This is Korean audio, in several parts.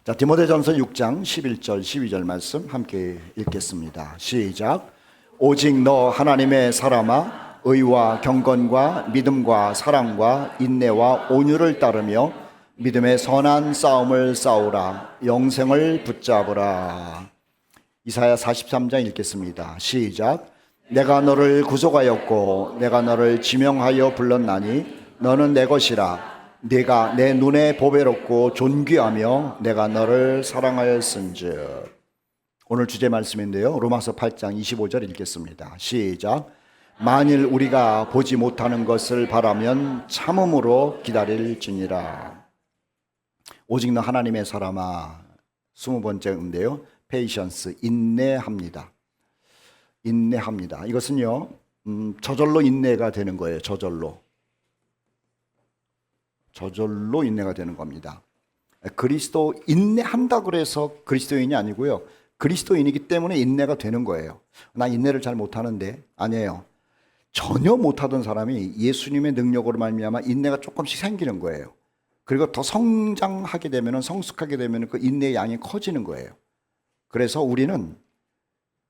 자, 디모데전서 6장 11절 12절 말씀 함께 읽겠습니다. 시작. 오직 너 하나님의 사람아, 의와 경건과 믿음과 사랑과 인내와 온유를 따르며 믿음의 선한 싸움을 싸우라. 영생을 붙잡으라. 이사야 43장 읽겠습니다. 시작. 내가 너를 구속하였고 내가 너를 지명하여 불렀나니 너는 내 것이라. 네가 내 눈에 보배롭고 존귀하며 내가 너를 사랑하였은즉. 오늘 주제 말씀인데요, 로마서 8장 25절 읽겠습니다. 시작. 만일 우리가 보지 못하는 것을 바라면 참음으로 기다릴지니라. 오직 너 하나님의 사람아, 20번째인데요, 페이션스, 인내합니다. 인내합니다. 이것은요, 저절로 인내가 되는 거예요. 저절로 인내가 되는 겁니다. 그리스도 인내한다 그래서 그리스도인이 아니고요, 그리스도인이기 때문에 인내가 되는 거예요. 나 인내를 잘 못하는데, 아니에요. 전혀 못하던 사람이 예수님의 능력으로 말미암아 인내가 조금씩 생기는 거예요. 그리고 더 성장하게 되면, 성숙하게 되면 그 인내의 양이 커지는 거예요. 그래서 우리는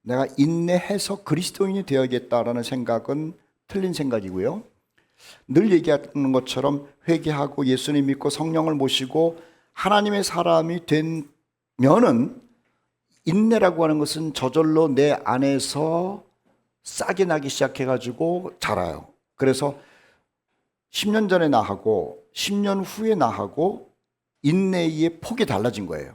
내가 인내해서 그리스도인이 되어야겠다라는 생각은 틀린 생각이고요, 늘 얘기하는 것처럼 회개하고 예수님 믿고 성령을 모시고 하나님의 사람이 되면은 인내라고 하는 것은 저절로 내 안에서 싹이 나기 시작해가지고 자라요. 그래서 10년 전에 나하고 10년 후에 나하고 인내의 폭이 달라진 거예요.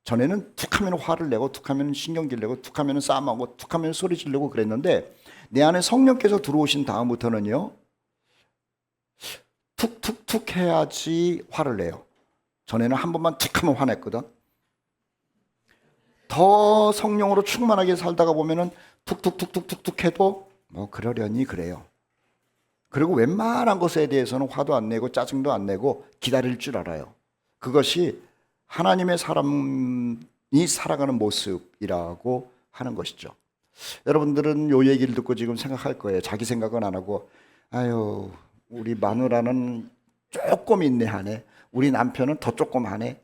전에는 툭하면 화를 내고 툭하면 신경질 내고 툭하면 싸움하고 툭하면 소리 지르고 그랬는데, 내 안에 성령께서 들어오신 다음부터는요, 툭툭툭 해야지 화를 내요. 전에는 한 번만 툭하면 화냈거든. 더 성령으로 충만하게 살다가 보면은 툭툭툭툭툭툭 해도 뭐 그러려니 그래요. 그리고 웬만한 것에 대해서는 화도 안 내고 짜증도 안 내고 기다릴 줄 알아요. 그것이 하나님의 사람이 살아가는 모습이라고 하는 것이죠. 여러분들은 이 얘기를 듣고 지금 생각할 거예요. 자기 생각은 안 하고, 아유, 우리 마누라는 조금 인내하네, 우리 남편은 더 조금 하네,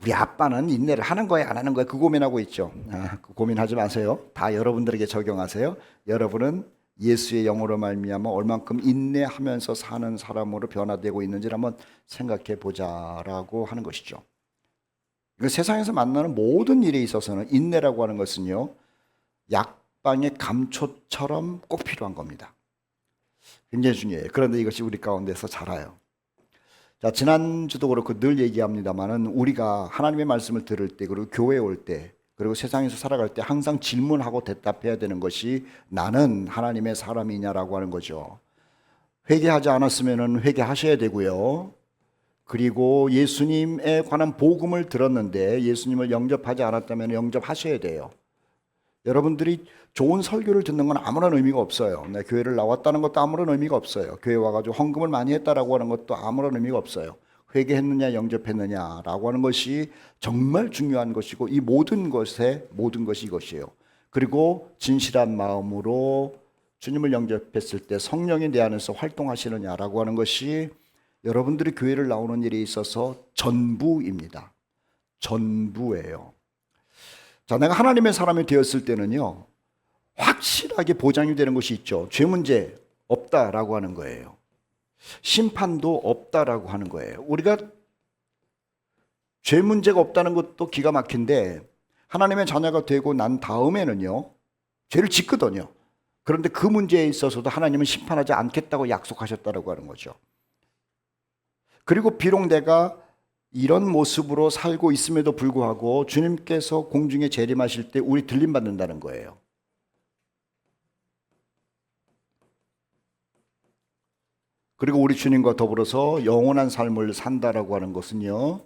우리 아빠는 인내를 하는 거야 안 하는 거야, 그 고민하고 있죠. 그 고민하지 마세요. 다 여러분들에게 적용하세요. 여러분은 예수의 영으로 말미암아 얼만큼 인내하면서 사는 사람으로 변화되고 있는지를 한번 생각해 보자라고 하는 것이죠. 세상에서 만나는 모든 일에 있어서는 인내라고 하는 것은요, 약방의 감초처럼 꼭 필요한 겁니다. 굉장히 중요해요. 그런데 이것이 우리 가운데서 자라요. 자, 지난주도 그렇고 늘 얘기합니다만은, 우리가 하나님의 말씀을 들을 때, 그리고 교회에 올 때, 그리고 세상에서 살아갈 때 항상 질문하고 대답해야 되는 것이 나는 하나님의 사람이냐라고 하는 거죠. 회개하지 않았으면 회개하셔야 되고요, 그리고 예수님에 관한 복음을 들었는데 예수님을 영접하지 않았다면 영접하셔야 돼요. 여러분들이 좋은 설교를 듣는 건 아무런 의미가 없어요. 내 교회를 나왔다는 것도 아무런 의미가 없어요. 교회 와가지고 헌금을 많이 했다라고 하는 것도 아무런 의미가 없어요. 회개했느냐 영접했느냐라고 하는 것이 정말 중요한 것이고, 이 모든 것이 이것이에요. 그리고 진실한 마음으로 주님을 영접했을 때 성령이 내 안에서 활동하시느냐라고 하는 것이 여러분들이 교회를 나오는 일에 있어서 전부입니다. 전부예요. 자, 내가 하나님의 사람이 되었을 때는요, 확실하게 보장이 되는 것이 있죠. 죄 문제 없다라고 하는 거예요. 심판도 없다라고 하는 거예요. 우리가 죄 문제가 없다는 것도 기가 막힌데, 하나님의 자녀가 되고 난 다음에는요, 죄를 짓거든요. 그런데 그 문제에 있어서도 하나님은 심판하지 않겠다고 약속하셨다라고 하는 거죠. 그리고 비록 내가 이런 모습으로 살고 있음에도 불구하고 주님께서 공중에 재림하실 때 우리 들림 받는다는 거예요. 그리고 우리 주님과 더불어서 영원한 삶을 산다라고 하는 것은요,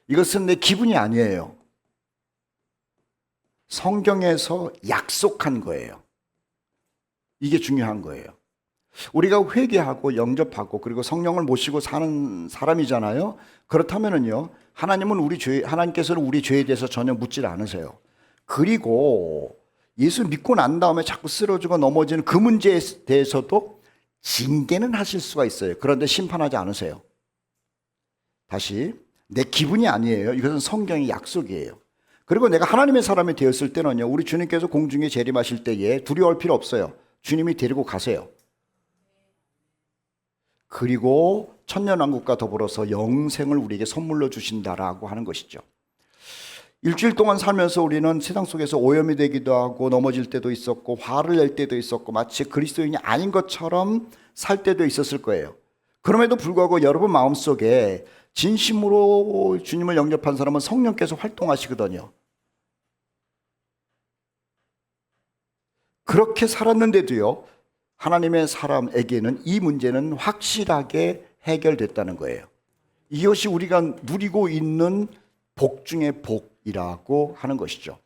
이것은 내 기분이 아니에요. 성경에서 약속한 거예요. 이게 중요한 거예요. 우리가 회개하고 영접하고 그리고 성령을 모시고 사는 사람이잖아요. 그렇다면은요, 하나님께서는 우리 죄에 대해서 전혀 묻질 않으세요. 그리고 예수 믿고 난 다음에 자꾸 쓰러지고 넘어지는 그 문제에 대해서도 징계는 하실 수가 있어요. 그런데 심판하지 않으세요. 다시, 내 기분이 아니에요. 이것은 성경의 약속이에요. 그리고 내가 하나님의 사람이 되었을 때는요, 우리 주님께서 공중에 재림하실 때에 두려워할 필요 없어요. 주님이 데리고 가세요. 그리고 천년왕국과 더불어서 영생을 우리에게 선물로 주신다라고 하는 것이죠. 일주일 동안 살면서 우리는 세상 속에서 오염이 되기도 하고 넘어질 때도 있었고 화를 낼 때도 있었고 마치 그리스도인이 아닌 것처럼 살 때도 있었을 거예요. 그럼에도 불구하고 여러분 마음속에 진심으로 주님을 영접한 사람은 성령께서 활동하시거든요. 그렇게 살았는데도요, 하나님의 사람에게는 이 문제는 확실하게 해결됐다는 거예요. 이것이 우리가 누리고 있는 복 중의 복이라고 하는 것이죠.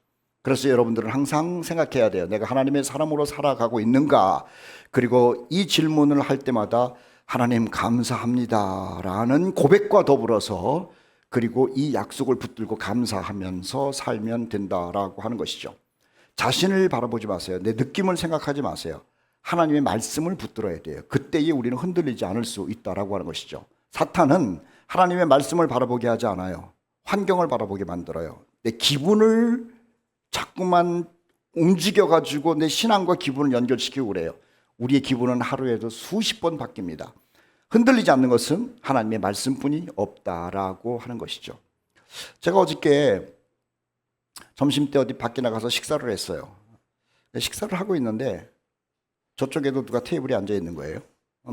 그래서 여러분들은 항상 생각해야 돼요. 내가 하나님의 사람으로 살아가고 있는가? 그리고 이 질문을 할 때마다 하나님 감사합니다 라는 고백과 더불어서 그리고 이 약속을 붙들고 감사하면서 살면 된다라고 하는 것이죠. 자신을 바라보지 마세요. 내 느낌을 생각하지 마세요. 하나님의 말씀을 붙들어야 돼요. 그때에 우리는 흔들리지 않을 수 있다라고 하는 것이죠. 사탄은 하나님의 말씀을 바라보게 하지 않아요. 환경을 바라보게 만들어요. 내 기분을 자꾸만 움직여가지고 내 신앙과 기분을 연결시키고 그래요. 우리의 기분은 하루에도 수십 번 바뀝니다. 흔들리지 않는 것은 하나님의 말씀뿐이 없다라고 하는 것이죠. 제가 어저께 점심때 어디 밖에 나가서 식사를 했어요. 식사를 하고 있는데 저쪽에도 누가 테이블에 앉아 있는 거예요.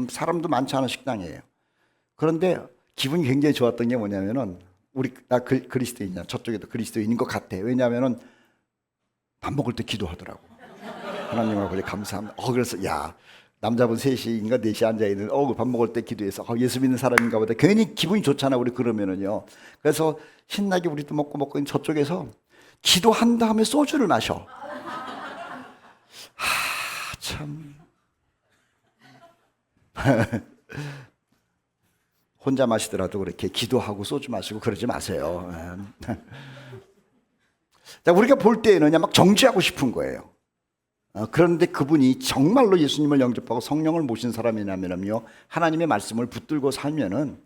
사람도 많지 않은 식당이에요. 그런데 기분이 굉장히 좋았던 게 뭐냐면은 나 그리스도인이야. 저쪽에도 그리스도인인 것 같아. 왜냐하면은 밥 먹을 때 기도하더라고. 하나님 아버지 감사합니다. 그래서 야, 남자분 셋이인가 넷이 앉아 있는 밥 먹을 때 기도해서 예수 믿는 사람인가 보다. 괜히 기분이 좋잖아 우리 그러면은요. 그래서 신나게 우리도 먹고 저쪽에서 기도한 다음에 소주를 마셔. 참. 혼자 마시더라도 그렇게 기도하고 소주 마시고 그러지 마세요. 우리가 볼 때에는 그냥 막 정죄하고 싶은 거예요. 그런데 그분이 정말로 예수님을 영접하고 성령을 모신 사람이라면요, 하나님의 말씀을 붙들고 살면은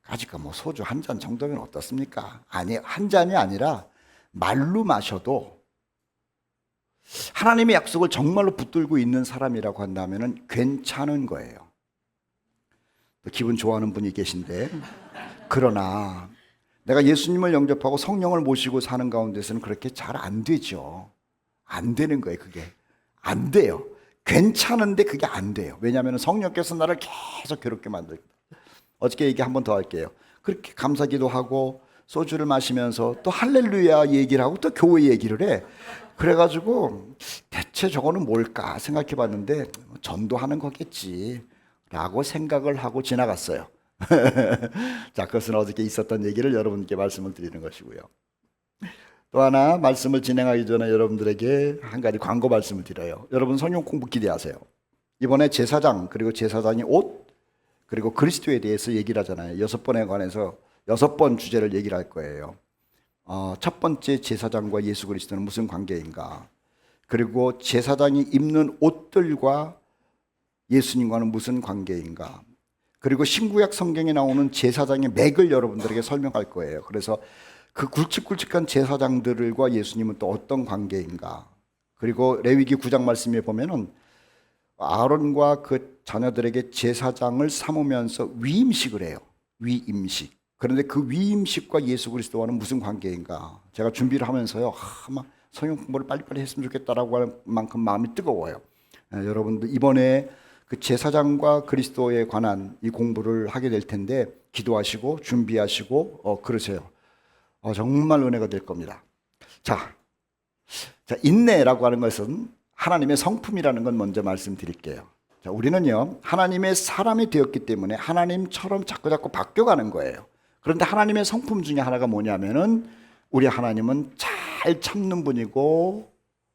아직까 뭐 소주 한 잔 정도면 어떻습니까? 아니, 한 잔이 아니라 말로 마셔도 하나님의 약속을 정말로 붙들고 있는 사람이라고 한다면은 괜찮은 거예요. 기분 좋아하는 분이 계신데, 그러나 내가 예수님을 영접하고 성령을 모시고 사는 가운데서는 그렇게 잘 안 되죠. 안 되는 거예요. 그게 안 돼요. 괜찮은데 그게 안 돼요. 왜냐하면 성령께서 나를 계속 괴롭게 만들거든요. 어저께 얘기 한 번 더 할게요. 그렇게 감사기도 하고 소주를 마시면서 또 할렐루야 얘기를 하고 또 교회 얘기를 해. 그래가지고 대체 저거는 뭘까 생각해 봤는데 전도하는 거겠지 라고 생각을 하고 지나갔어요. 자, 그것은 어저께 있었던 얘기를 여러분께 말씀을 드리는 것이고요. 또 하나 말씀을 진행하기 전에 여러분들에게 한 가지 광고 말씀을 드려요. 여러분 성경 공부 기대하세요. 이번에 제사장 그리고 제사장의 옷 그리고 그리스도에 대해서 얘기를 하잖아요. 6번에 관해서 6번 주제를 얘기를 할 거예요. 첫 번째, 제사장과 예수 그리스도는 무슨 관계인가? 그리고 제사장이 입는 옷들과 예수님과는 무슨 관계인가? 그리고 신구약 성경에 나오는 제사장의 맥을 여러분들에게 설명할 거예요. 그래서 그 굵직굵직한 제사장들과 예수님은 또 어떤 관계인가? 그리고 레위기 9장 말씀에 보면은 아론과 그 자녀들에게 제사장을 삼으면서 위임식을 해요. 위임식. 그런데 그 위임식과 예수 그리스도와는 무슨 관계인가? 제가 준비를 하면서요, 막 성경 공부를 빨리빨리 했으면 좋겠다라고 할 만큼 마음이 뜨거워요. 여러분들 이번에 그 제사장과 그리스도에 관한 이 공부를 하게 될 텐데 기도하시고 준비하시고 그러세요. 정말 은혜가 될 겁니다. 자, 인내라고 하는 것은 하나님의 성품이라는 건 먼저 말씀드릴게요. 자, 우리는요, 하나님의 사람이 되었기 때문에 하나님처럼 자꾸 바뀌어가는 거예요. 그런데 하나님의 성품 중에 하나가 뭐냐면은 우리 하나님은 잘 참는 분이고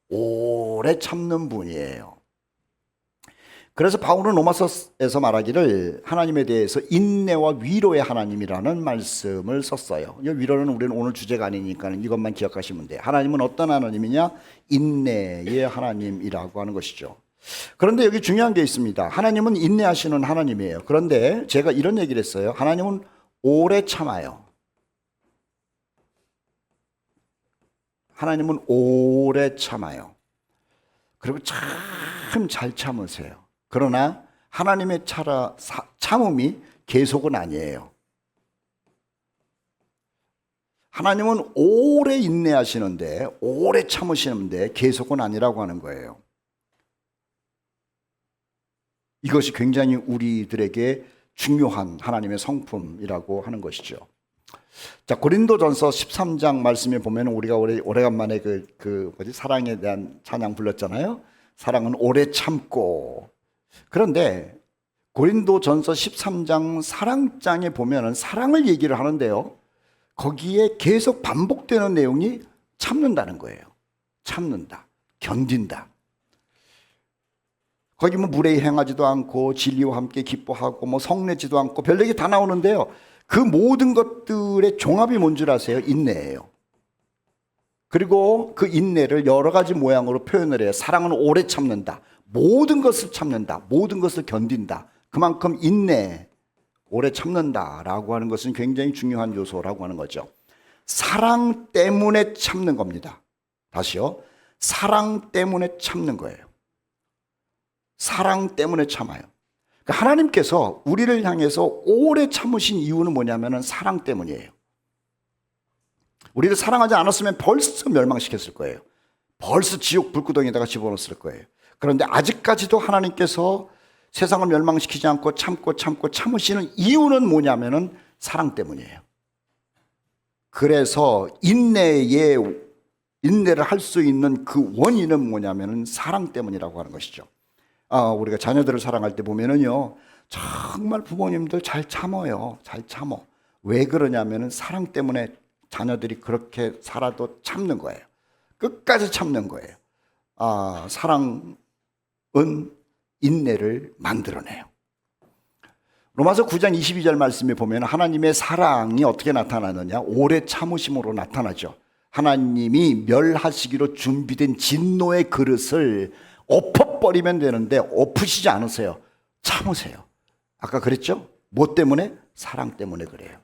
오래 참는 분이에요. 그래서 바울은 로마서에서 말하기를 하나님에 대해서 인내와 위로의 하나님이라는 말씀을 썼어요. 이 위로는 우리는 오늘 주제가 아니니까 이것만 기억하시면 돼요. 하나님은 어떤 하나님이냐? 인내의 하나님이라고 하는 것이죠. 그런데 여기 중요한 게 있습니다. 하나님은 인내하시는 하나님이에요. 그런데 제가 이런 얘기를 했어요. 하나님은 오래 참아요. 하나님은 오래 참아요. 그리고 참 잘 참으세요. 그러나 하나님의 참음이 계속은 아니에요. 하나님은 오래 인내하시는데, 오래 참으시는데 계속은 아니라고 하는 거예요. 이것이 굉장히 우리들에게 중요한 하나님의 성품이라고 하는 것이죠. 자, 고린도전서 13장 말씀에 보면 우리가 오래간만에 사랑에 대한 찬양 불렀잖아요. 사랑은 오래 참고. 그런데 고린도전서 13장 사랑장에 보면은 사랑을 얘기를 하는데요. 거기에 계속 반복되는 내용이 참는다는 거예요. 참는다, 견딘다. 거기 뭐 무례히 행하지도 않고 진리와 함께 기뻐하고 뭐 성내지도 않고 별얘기 다 나오는데요. 그 모든 것들의 종합이 뭔 줄 아세요? 인내예요. 그리고 그 인내를 여러 가지 모양으로 표현을 해요. 사랑은 오래 참는다. 모든 것을 참는다. 모든 것을 견딘다. 그만큼 인내, 오래 참는다라고 하는 것은 굉장히 중요한 요소라고 하는 거죠. 사랑 때문에 참는 겁니다. 다시요. 사랑 때문에 참는 거예요. 사랑 때문에 참아요. 그러니까 하나님께서 우리를 향해서 오래 참으신 이유는 뭐냐면 사랑 때문이에요. 우리를 사랑하지 않았으면 벌써 멸망시켰을 거예요. 벌써 지옥 불구덩이에다가 집어넣었을 거예요. 그런데 아직까지도 하나님께서 세상을 멸망시키지 않고 참으시는 이유는 뭐냐면은 사랑 때문이에요. 그래서 인내를 할 수 있는 그 원인은 뭐냐면은 사랑 때문이라고 하는 것이죠. 우리가 자녀들을 사랑할 때 보면은요, 정말 부모님들 잘 참아요. 잘 참어. 왜 그러냐면은 사랑 때문에 자녀들이 그렇게 살아도 참는 거예요. 끝까지 참는 거예요. 사랑은 인내를 만들어내요. 로마서 9장 22절 말씀에 보면 하나님의 사랑이 어떻게 나타나느냐? 오래 참으심으로 나타나죠. 하나님이 멸하시기로 준비된 진노의 그릇을 엎어버리면 되는데 엎으시지 않으세요. 참으세요. 아까 그랬죠? 뭐 때문에? 사랑 때문에 그래요.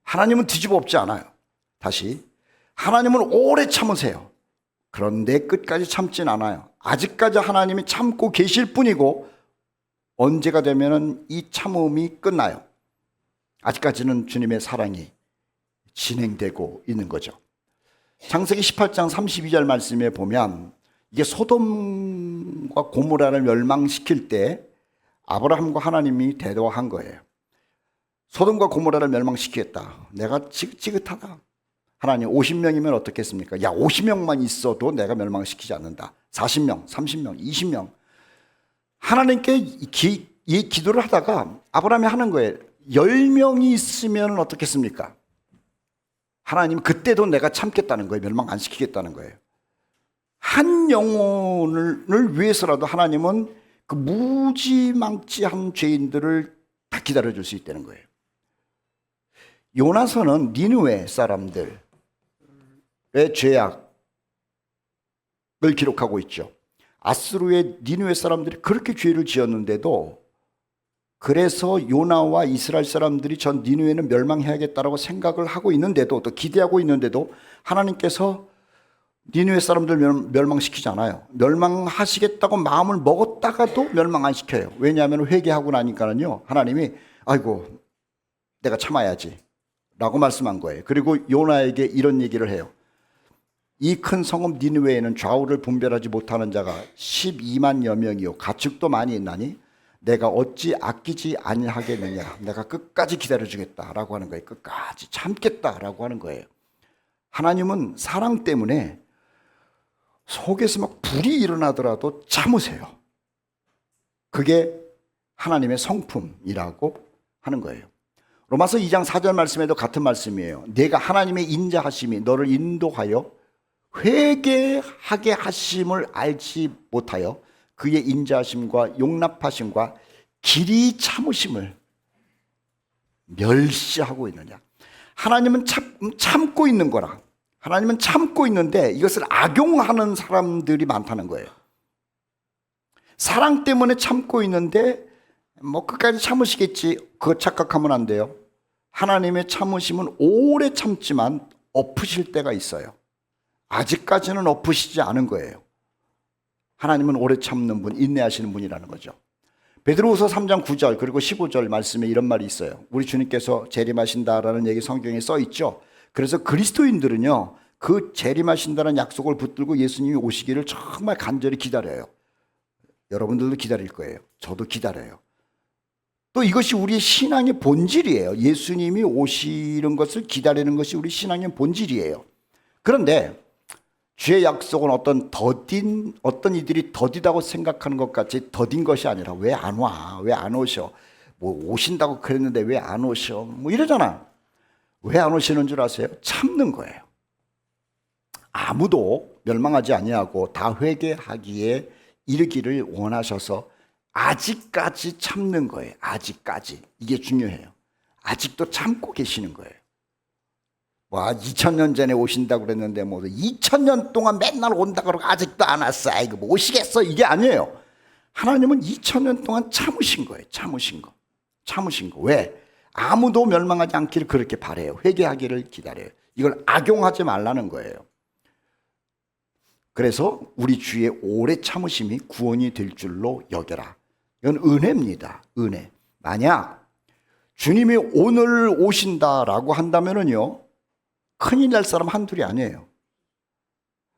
하나님은 뒤집어 엎지 않아요. 다시, 하나님은 오래 참으세요. 그런데 끝까지 참진 않아요. 아직까지 하나님이 참고 계실 뿐이고 언제가 되면은 이 참음이 끝나요. 아직까지는 주님의 사랑이 진행되고 있는 거죠. 창세기 18장 32절 말씀에 보면 이게 소돔과 고모라를 멸망시킬 때 아브라함과 하나님이 대화한 거예요. 소돔과 고모라를 멸망시키겠다. 내가 지긋지긋하다. 하나님 50명이면 어떻겠습니까? 야, 50명만 있어도 내가 멸망시키지 않는다. 40명, 30명, 20명. 하나님께 이 기도를 하다가 아브라함이 하는 거예요. 10명이 있으면 어떻겠습니까? 하나님 그때도 내가 참겠다는 거예요. 멸망 안 시키겠다는 거예요. 한 영혼을 위해서라도 하나님은 그 무지망지한 죄인들을 다 기다려줄 수 있다는 거예요. 요나서는 니느웨 사람들의 죄악을 기록하고 있죠. 아수르의 니느웨 사람들이 그렇게 죄를 지었는데도 그래서 요나와 이스라엘 사람들이 전 니느웨는 멸망해야겠다라고 생각을 하고 있는데도 또 기대하고 있는데도 하나님께서 니느웨 사람들 멸망시키지 않아요. 멸망하시겠다고 마음을 먹었다가도 멸망 안 시켜요. 왜냐하면 회개하고 나니까는요, 하나님이 아이고 내가 참아야지 라고 말씀한 거예요. 그리고 요나에게 이런 얘기를 해요. 이 큰 성읍 니느웨에는 좌우를 분별하지 못하는 자가 12만여 명이요 가축도 많이 있나니 내가 어찌 아끼지 아니하겠느냐. 내가 끝까지 기다려주겠다라고 하는 거예요. 끝까지 참겠다라고 하는 거예요. 하나님은 사랑 때문에 속에서 막 불이 일어나더라도 참으세요. 그게 하나님의 성품이라고 하는 거예요. 로마서 2장 4절 말씀에도 같은 말씀이에요. 내가 하나님의 인자하심이 너를 인도하여 회개하게 하심을 알지 못하여 그의 인자하심과 용납하심과 길이 참으심을 멸시하고 있느냐. 하나님은 참고 있는 거라. 하나님은 참고 있는데 이것을 악용하는 사람들이 많다는 거예요. 사랑 때문에 참고 있는데 뭐 끝까지 참으시겠지, 그거 착각하면 안 돼요. 하나님의 참으심은 오래 참지만 엎으실 때가 있어요. 아직까지는 엎으시지 않은 거예요. 하나님은 오래 참는 분, 인내하시는 분이라는 거죠. 베드로후서 3장 9절 그리고 15절 말씀에 이런 말이 있어요. 우리 주님께서 재림하신다라는 얘기 성경에 써 있죠. 그래서 그리스도인들은요, 그 재림하신다는 약속을 붙들고 예수님이 오시기를 정말 간절히 기다려요. 여러분들도 기다릴 거예요. 저도 기다려요. 또 이것이 우리의 신앙의 본질이에요. 예수님이 오시는 것을 기다리는 것이 우리 신앙의 본질이에요. 그런데 주의 약속은 어떤 이들이 더디다고 생각하는 것 같이 더딘 것이 아니라 왜 안 와? 왜 안 오셔? 뭐 오신다고 그랬는데 왜 안 오셔? 뭐 이러잖아. 왜 안 오시는 줄 아세요? 참는 거예요. 아무도 멸망하지 아니하고 다 회개하기에 이르기를 원하셔서 아직까지 참는 거예요. 아직까지. 이게 중요해요. 아직도 참고 계시는 거예요. 와, 2000년 전에 오신다고 그랬는데 뭐 2000년 동안 맨날 온다고 그러고 아직도 안 왔어. 아이고 뭐 오시겠어. 이게 아니에요. 하나님은 2000년 동안 참으신 거예요. 참으신 거. 왜? 아무도 멸망하지 않기를 그렇게 바래요. 회개하기를 기다려요. 이걸 악용하지 말라는 거예요. 그래서 우리 주의 오래 참으심이 구원이 될 줄로 여겨라. 이건 은혜입니다. 은혜. 만약 주님이 오늘 오신다라고 한다면은요, 큰일 날 사람 한둘이 아니에요.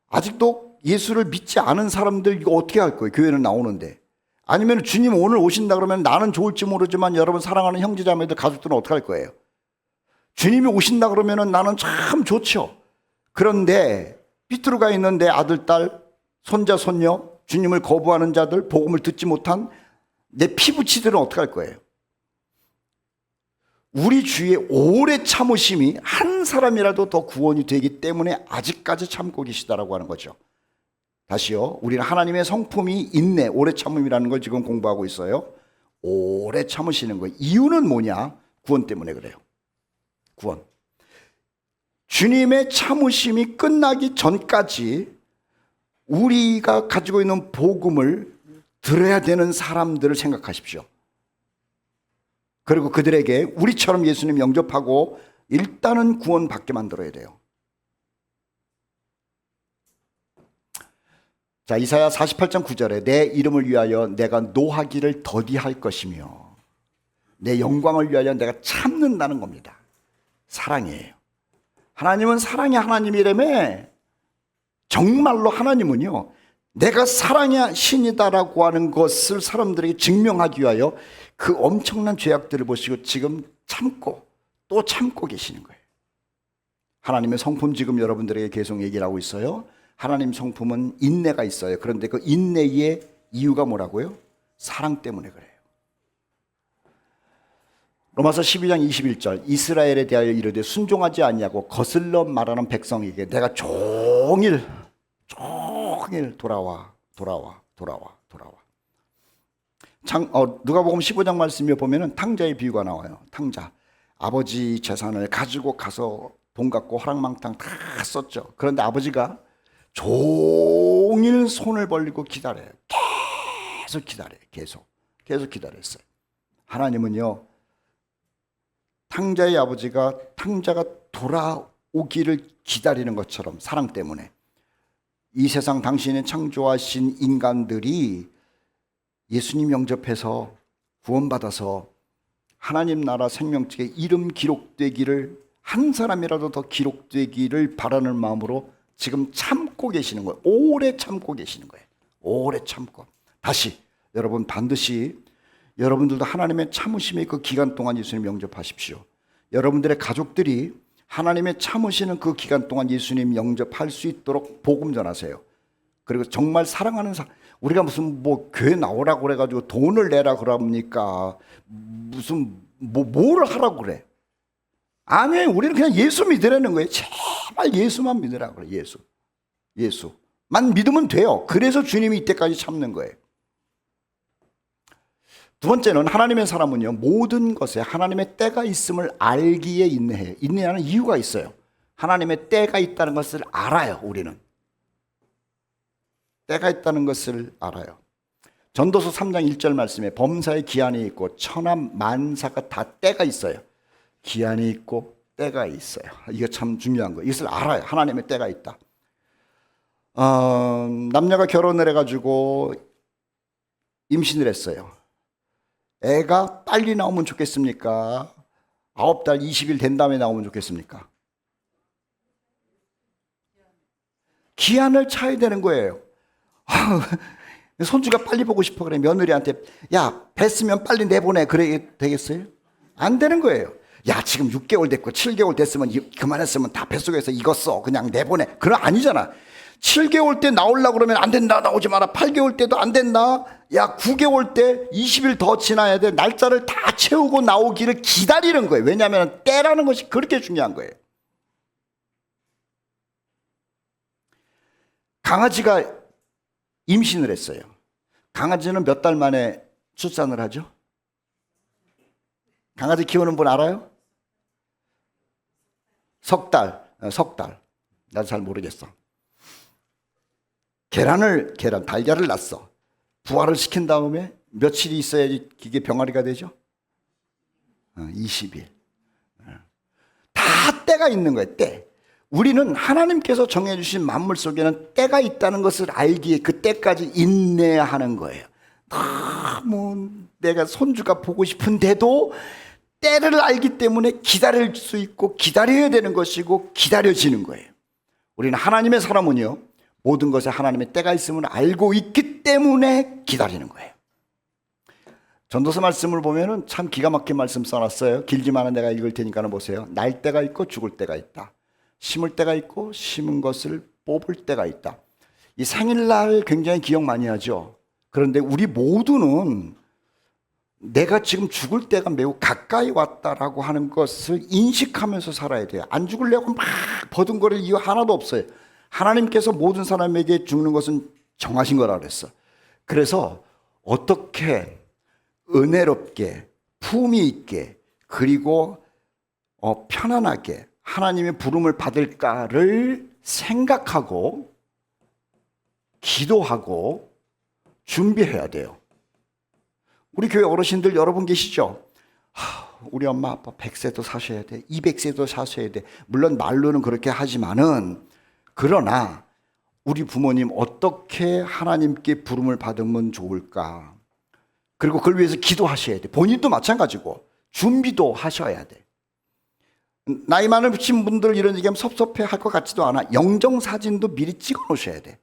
아직도 예수를 믿지 않은 사람들 이거 어떻게 할 거예요? 교회는 나오는데. 아니면 주님 오늘 오신다 그러면 나는 좋을지 모르지만 여러분 사랑하는 형제자매들 가족들은 어떻게 할 거예요? 주님이 오신다 그러면 나는 참 좋죠. 그런데 삐뚤어가 있는 내 아들, 딸, 손자, 손녀, 주님을 거부하는 자들, 복음을 듣지 못한 내 피부치들은 어떻게 할 거예요? 우리 주의 오래 참으심이 한 사람이라도 더 구원이 되기 때문에 아직까지 참고 계시다라고 하는 거죠. 다시요. 우리는 하나님의 성품이 인내, 오래 참음이라는 걸 지금 공부하고 있어요. 오래 참으시는 거예요. 이유는 뭐냐? 구원 때문에 그래요. 구원. 주님의 참으심이 끝나기 전까지 우리가 가지고 있는 복음을 들어야 되는 사람들을 생각하십시오. 그리고 그들에게 우리처럼 예수님 영접하고 일단은 구원받게 만들어야 돼요. 자, 이사야 48장 9절에 내 이름을 위하여 내가 노하기를 더디할 것이며 내 영광을 위하여 내가 참는다는 겁니다. 사랑이에요. 하나님은 사랑의 하나님이라며. 정말로 하나님은요, 내가 사랑의 신이다라고 하는 것을 사람들에게 증명하기 위하여 그 엄청난 죄악들을 보시고 지금 참고 또 참고 계시는 거예요. 하나님의 성품 지금 여러분들에게 계속 얘기를 하고 있어요. 하나님 성품은 인내가 있어요. 그런데 그 인내의 이유가 뭐라고요? 사랑 때문에 그래요. 로마서 12장 21절 이스라엘에 대하여 이르되 순종하지 아니하고 거슬러 말하는 백성에게 내가 종일 돌아와. 누가복음 15장 말씀에 보면은 탕자의 비유가 나와요. 탕자. 아버지 재산을 가지고 가서 돈 갖고 호랑망탕 다 썼죠. 그런데 아버지가 종일 손을 벌리고 기다려요. 계속 기다려요. 계속 기다렸어요. 하나님은요, 탕자의 아버지가 탕자가 돌아오기를 기다리는 것처럼 사랑 때문에 이 세상 당신이 창조하신 인간들이 예수님 영접해서 구원받아서 하나님 나라 생명책에 이름 기록되기를, 한 사람이라도 더 기록되기를 바라는 마음으로 지금 참고 계시는 거예요. 오래 참고 계시는 거예요. 오래 참고. 다시 여러분, 반드시 여러분들도 하나님의 참으심의 그 기간 동안 예수님 영접하십시오. 여러분들의 가족들이 하나님의 참으시는 그 기간 동안 예수님 영접할 수 있도록 복음 전하세요. 그리고 정말 사랑하는 우리가 무슨 뭐 교회 나오라고 그래가지고 돈을 내라 그럽니까? 무슨 뭘 하라고 그래? 아니에요. 우리는 그냥 예수 믿으라는 거예요. 제발 예수만 믿으라고 그래. 예수만 믿으면 돼요. 그래서 주님이 이때까지 참는 거예요. 두 번째는 하나님의 사람은요, 모든 것에 하나님의 때가 있음을 알기에 인내해요. 인내하는 이유가 있어요. 하나님의 때가 있다는 것을 알아요. 우리는 때가 있다는 것을 알아요. 전도서 3장 1절 말씀에 범사에 기한이 있고 천하 만사가 다 때가 있어요. 기한이 있고 때가 있어요. 이거 참 중요한 거예요. 이것을 알아요. 하나님의 때가 있다. 남녀가 결혼을 해가지고 임신을 했어요. 애가 빨리 나오면 좋겠습니까? 9달 20일 된 다음에 나오면 좋겠습니까? 기한을 차야 되는 거예요. 손주가 빨리 보고 싶어 그래. 며느리한테 야 뱃으면 빨리 내보내 그래 되겠어요? 안 되는 거예요. 야 지금 6개월 됐고 7개월 됐으면 그만했으면 다 뱃속에서 익었어 그냥 내보내. 그건 아니잖아. 7개월 때 나오려고 그러면 안 된다 나오지 마라. 8개월 때도 안 된다. 야 9개월 때 20일 더 지나야 돼. 날짜를 다 채우고 나오기를 기다리는 거예요. 왜냐하면 때라는 것이 그렇게 중요한 거예요. 강아지가 임신을 했어요. 강아지는 몇 달 만에 출산을 하죠? 강아지 키우는 분 알아요? 석 달. 나도 잘 모르겠어. 달걀을 낳았어. 부화를 시킨 다음에 며칠이 있어야지 이게 병아리가 되죠? 20일. 다 때가 있는 거예요, 때. 우리는 하나님께서 정해주신 만물 속에는 때가 있다는 것을 알기에 그 때까지 인내하는 거예요. 너무 내가 손주가 보고 싶은데도 때를 알기 때문에 기다릴 수 있고 기다려야 되는 것이고 기다려지는 거예요. 우리는 하나님의 사람은요, 모든 것에 하나님의 때가 있음을 알고 있기 때문에 기다리는 거예요. 전도서 말씀을 보면은 참 기가 막힌 말씀 써놨어요. 길지만은 내가 읽을 테니까 보세요. 날 때가 있고 죽을 때가 있다. 심을 때가 있고 심은 것을 뽑을 때가 있다. 이 생일날 굉장히 기억 많이 하죠. 그런데 우리 모두는 내가 지금 죽을 때가 매우 가까이 왔다라고 하는 것을 인식하면서 살아야 돼요. 안 죽으려고 막 버둥거릴 이유 하나도 없어요. 하나님께서 모든 사람에게 죽는 것은 정하신 거라 그랬어. 그래서 어떻게 은혜롭게 품위 있게 그리고 편안하게 하나님의 부름을 받을까를 생각하고 기도하고 준비해야 돼요. 우리 교회 어르신들 여러분 계시죠? 우리 엄마 아빠 100세도 사셔야 돼. 200세도 사셔야 돼. 물론 말로는 그렇게 하지만은 그러나 우리 부모님 어떻게 하나님께 부름을 받으면 좋을까? 그리고 그걸 위해서 기도하셔야 돼. 본인도 마찬가지고 준비도 하셔야 돼. 나이 많으신 분들 이런 얘기하면 섭섭해 할 것 같지도 않아. 영정사진도 미리 찍어 놓으셔야 돼.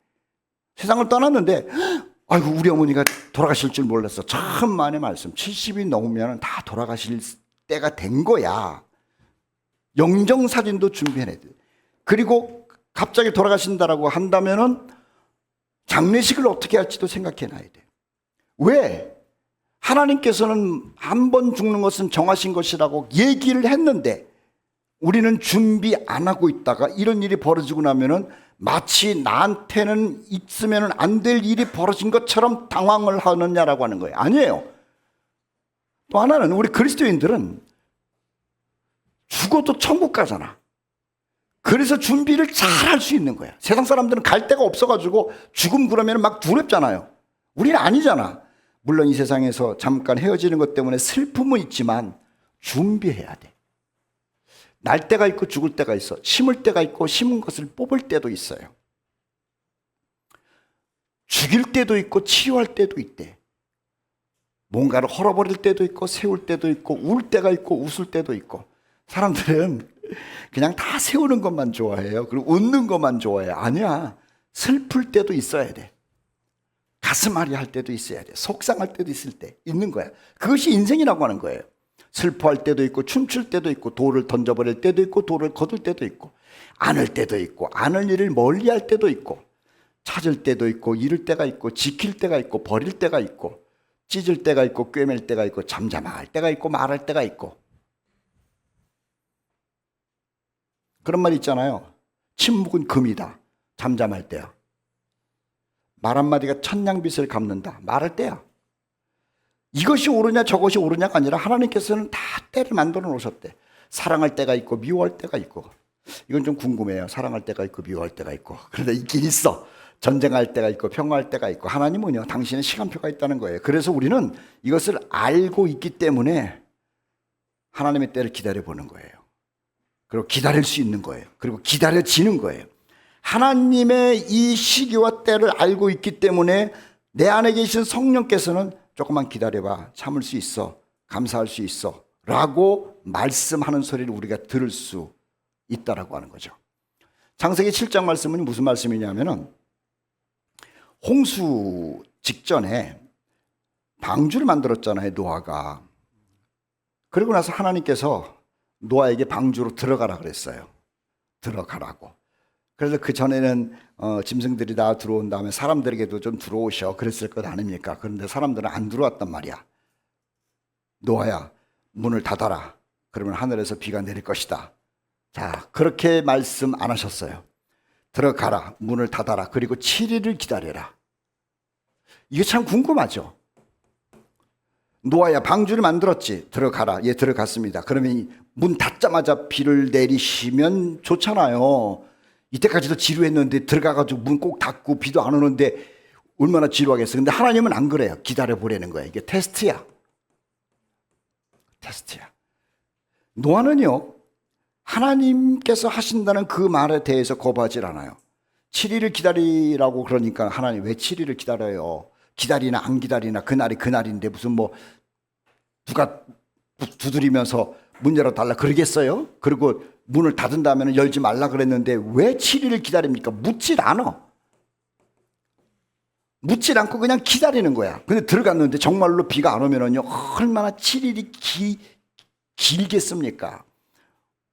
세상을 떠났는데 아이고 우리 어머니가 돌아가실 줄 몰랐어. 천만의 말씀. 70이 넘으면 다 돌아가실 때가 된 거야. 영정사진도 준비해야 돼. 그리고 갑자기 돌아가신다라고 한다면은 장례식을 어떻게 할지도 생각해 놔야 돼. 왜? 하나님께서는 한 번 죽는 것은 정하신 것이라고 얘기를 했는데 우리는 준비 안 하고 있다가 이런 일이 벌어지고 나면은 마치 나한테는 있으면 안 될 일이 벌어진 것처럼 당황을 하느냐라고 하는 거예요. 아니에요. 또 하나는 우리 그리스도인들은 죽어도 천국 가잖아. 그래서 준비를 잘 할 수 있는 거야. 세상 사람들은 갈 데가 없어가지고 죽음 그러면 막 두렵잖아요. 우리는 아니잖아. 물론 이 세상에서 잠깐 헤어지는 것 때문에 슬픔은 있지만 준비해야 돼. 날 때가 있고 죽을 때가 있어. 심을 때가 있고 심은 것을 뽑을 때도 있어요. 죽일 때도 있고 치유할 때도 있대. 뭔가를 헐어버릴 때도 있고 세울 때도 있고 울 때가 있고 웃을 때도 있고. 사람들은 그냥 다 세우는 것만 좋아해요. 그리고 웃는 것만 좋아해요. 아니야. 슬플 때도 있어야 돼. 가슴앓이 할 때도 있어야 돼. 속상할 때도 있을 때 있는 거야. 그것이 인생이라고 하는 거예요. 슬퍼할 때도 있고 춤출 때도 있고 돌을 던져버릴 때도 있고 돌을 거둘 때도 있고 안을 때도 있고 안을 일을 멀리할 때도 있고 찾을 때도 있고 잃을 때가 있고 지킬 때가 있고 버릴 때가 있고 찢을 때가 있고 꿰맬 때가 있고 잠잠할 때가 있고 말할 때가 있고 그런 말 있잖아요. 침묵은 금이다. 잠잠할 때야. 말 한마디가 천냥빚을 갚는다. 말할 때야. 이것이 옳으냐 저것이 옳으냐가 아니라 하나님께서는 다 때를 만들어 놓으셨대. 사랑할 때가 있고 미워할 때가 있고. 이건 좀 궁금해요. 사랑할 때가 있고 미워할 때가 있고. 그런데 있긴 있어. 전쟁할 때가 있고 평화할 때가 있고. 하나님은요 당신의 시간표가 있다는 거예요. 그래서 우리는 이것을 알고 있기 때문에 하나님의 때를 기다려보는 거예요. 그리고 기다릴 수 있는 거예요. 그리고 기다려지는 거예요. 하나님의 이 시기와 때를 알고 있기 때문에 내 안에 계신 성령께서는 조금만 기다려봐, 참을 수 있어, 감사할 수 있어 라고 말씀하는 소리를 우리가 들을 수 있다라고 하는 거죠. 창세기 7장 말씀은 무슨 말씀이냐면은 홍수 직전에 방주를 만들었잖아요, 노아가. 그러고 나서 하나님께서 노아에게 방주로 들어가라 그랬어요. 들어가라고. 그래서 그 전에는 짐승들이 다 들어온 다음에 사람들에게도 좀 들어오셔 그랬을 것 아닙니까? 그런데 사람들은 안 들어왔단 말이야. 노아야, 문을 닫아라. 그러면 하늘에서 비가 내릴 것이다. 자, 그렇게 말씀 안 하셨어요. 들어가라, 문을 닫아라, 그리고 7일을 기다려라. 이게 참 궁금하죠. 노아야, 방주를 만들었지, 들어가라. 예, 들어갔습니다. 그러면 문 닫자마자 비를 내리시면 좋잖아요. 이때까지도 지루했는데 들어가가지고 문 꼭 닫고 비도 안 오는데 얼마나 지루하겠어요. 근데 하나님은 안 그래요. 기다려보라는 거예요. 이게 테스트야. 테스트야. 노아는요, 하나님께서 하신다는 그 말에 대해서 거부하지 않아요. 7일을 기다리라고 그러니까 하나님 왜 7일을 기다려요? 기다리나 안 기다리나 그날이 그날인데 무슨 뭐 누가 두드리면서 문 열어달라 그러겠어요? 그리고 문을 닫은 다음에 열지 말라 그랬는데 왜 7일을 기다립니까? 묻질 않아. 묻질 않고 그냥 기다리는 거야. 근데 들어갔는데 정말로 비가 안 오면은요, 얼마나 7일이 길겠습니까?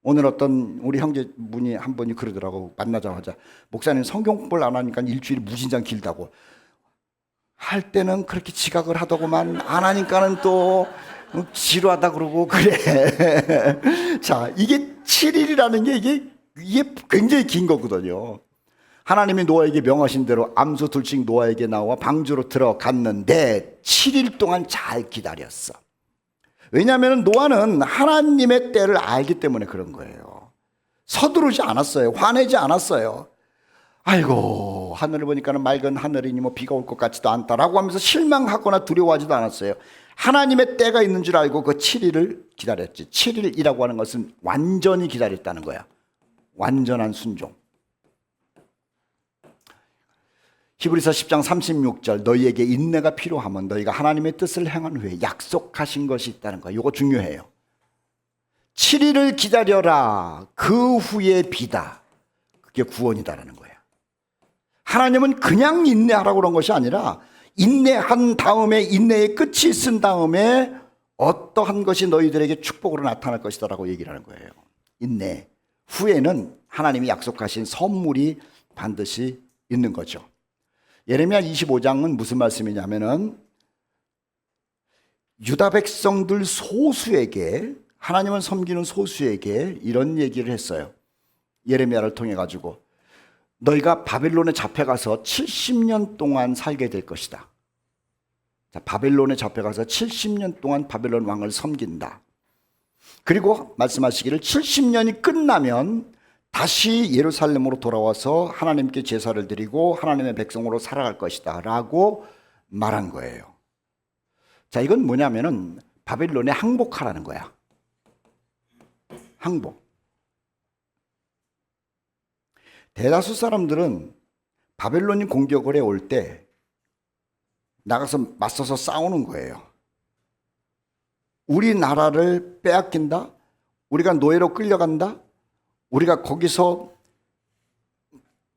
오늘 어떤 우리 형제분이 한 분이 그러더라고. 만나자마자 목사님 성경 공부를 안 하니까 일주일이 무진장 길다고. 할 때는 그렇게 지각을 하더구만 안 하니까는 또 지루하다 그러고 그래. 자, 이게 7일이라는 게 이게 굉장히 긴 거거든요. 하나님이 노아에게 명하신 대로 암소 둘씩 노아에게 나와 방주로 들어갔는데 7일 동안 잘 기다렸어. 왜냐하면 노아는 하나님의 때를 알기 때문에 그런 거예요. 서두르지 않았어요. 화내지 않았어요. 아이고, 하늘을 보니까는 맑은 하늘이니 뭐 비가 올 것 같지도 않다라고 하면서 실망하거나 두려워하지도 않았어요. 하나님의 때가 있는 줄 알고 그 7일을 기다렸지. 7일이라고 하는 것은 완전히 기다렸다는 거야. 완전한 순종. 히브리서 10장 36절, 너희에게 인내가 필요하면 너희가 하나님의 뜻을 행한 후에 약속하신 것이 있다는 거야. 이거 중요해요. 7일을 기다려라. 그 후에 비다. 그게 구원이다라는 거야. 하나님은 그냥 인내하라고 그런 것이 아니라 인내한 다음에 인내의 끝이 있은 다음에 어떠한 것이 너희들에게 축복으로 나타날 것이다라고 얘기를 하는 거예요. 인내 후에는 하나님이 약속하신 선물이 반드시 있는 거죠. 예레미야 25장은 무슨 말씀이냐면은 유다 백성들 소수에게, 하나님을 섬기는 소수에게 이런 얘기를 했어요. 예레미야를 통해 가지고 너희가 바벨론에 잡혀가서 70년 동안 살게 될 것이다. 자, 바벨론에 잡혀가서 70년 동안 바벨론 왕을 섬긴다. 그리고 말씀하시기를 70년이 끝나면 다시 예루살렘으로 돌아와서 하나님께 제사를 드리고 하나님의 백성으로 살아갈 것이다 라고 말한 거예요. 자, 이건 뭐냐면은 바벨론에 항복하라는 거야. 항복. 대다수 사람들은 바벨론이 공격을 해올 때 나가서 맞서서 싸우는 거예요. 우리나라를 빼앗긴다? 우리가 노예로 끌려간다? 우리가 거기서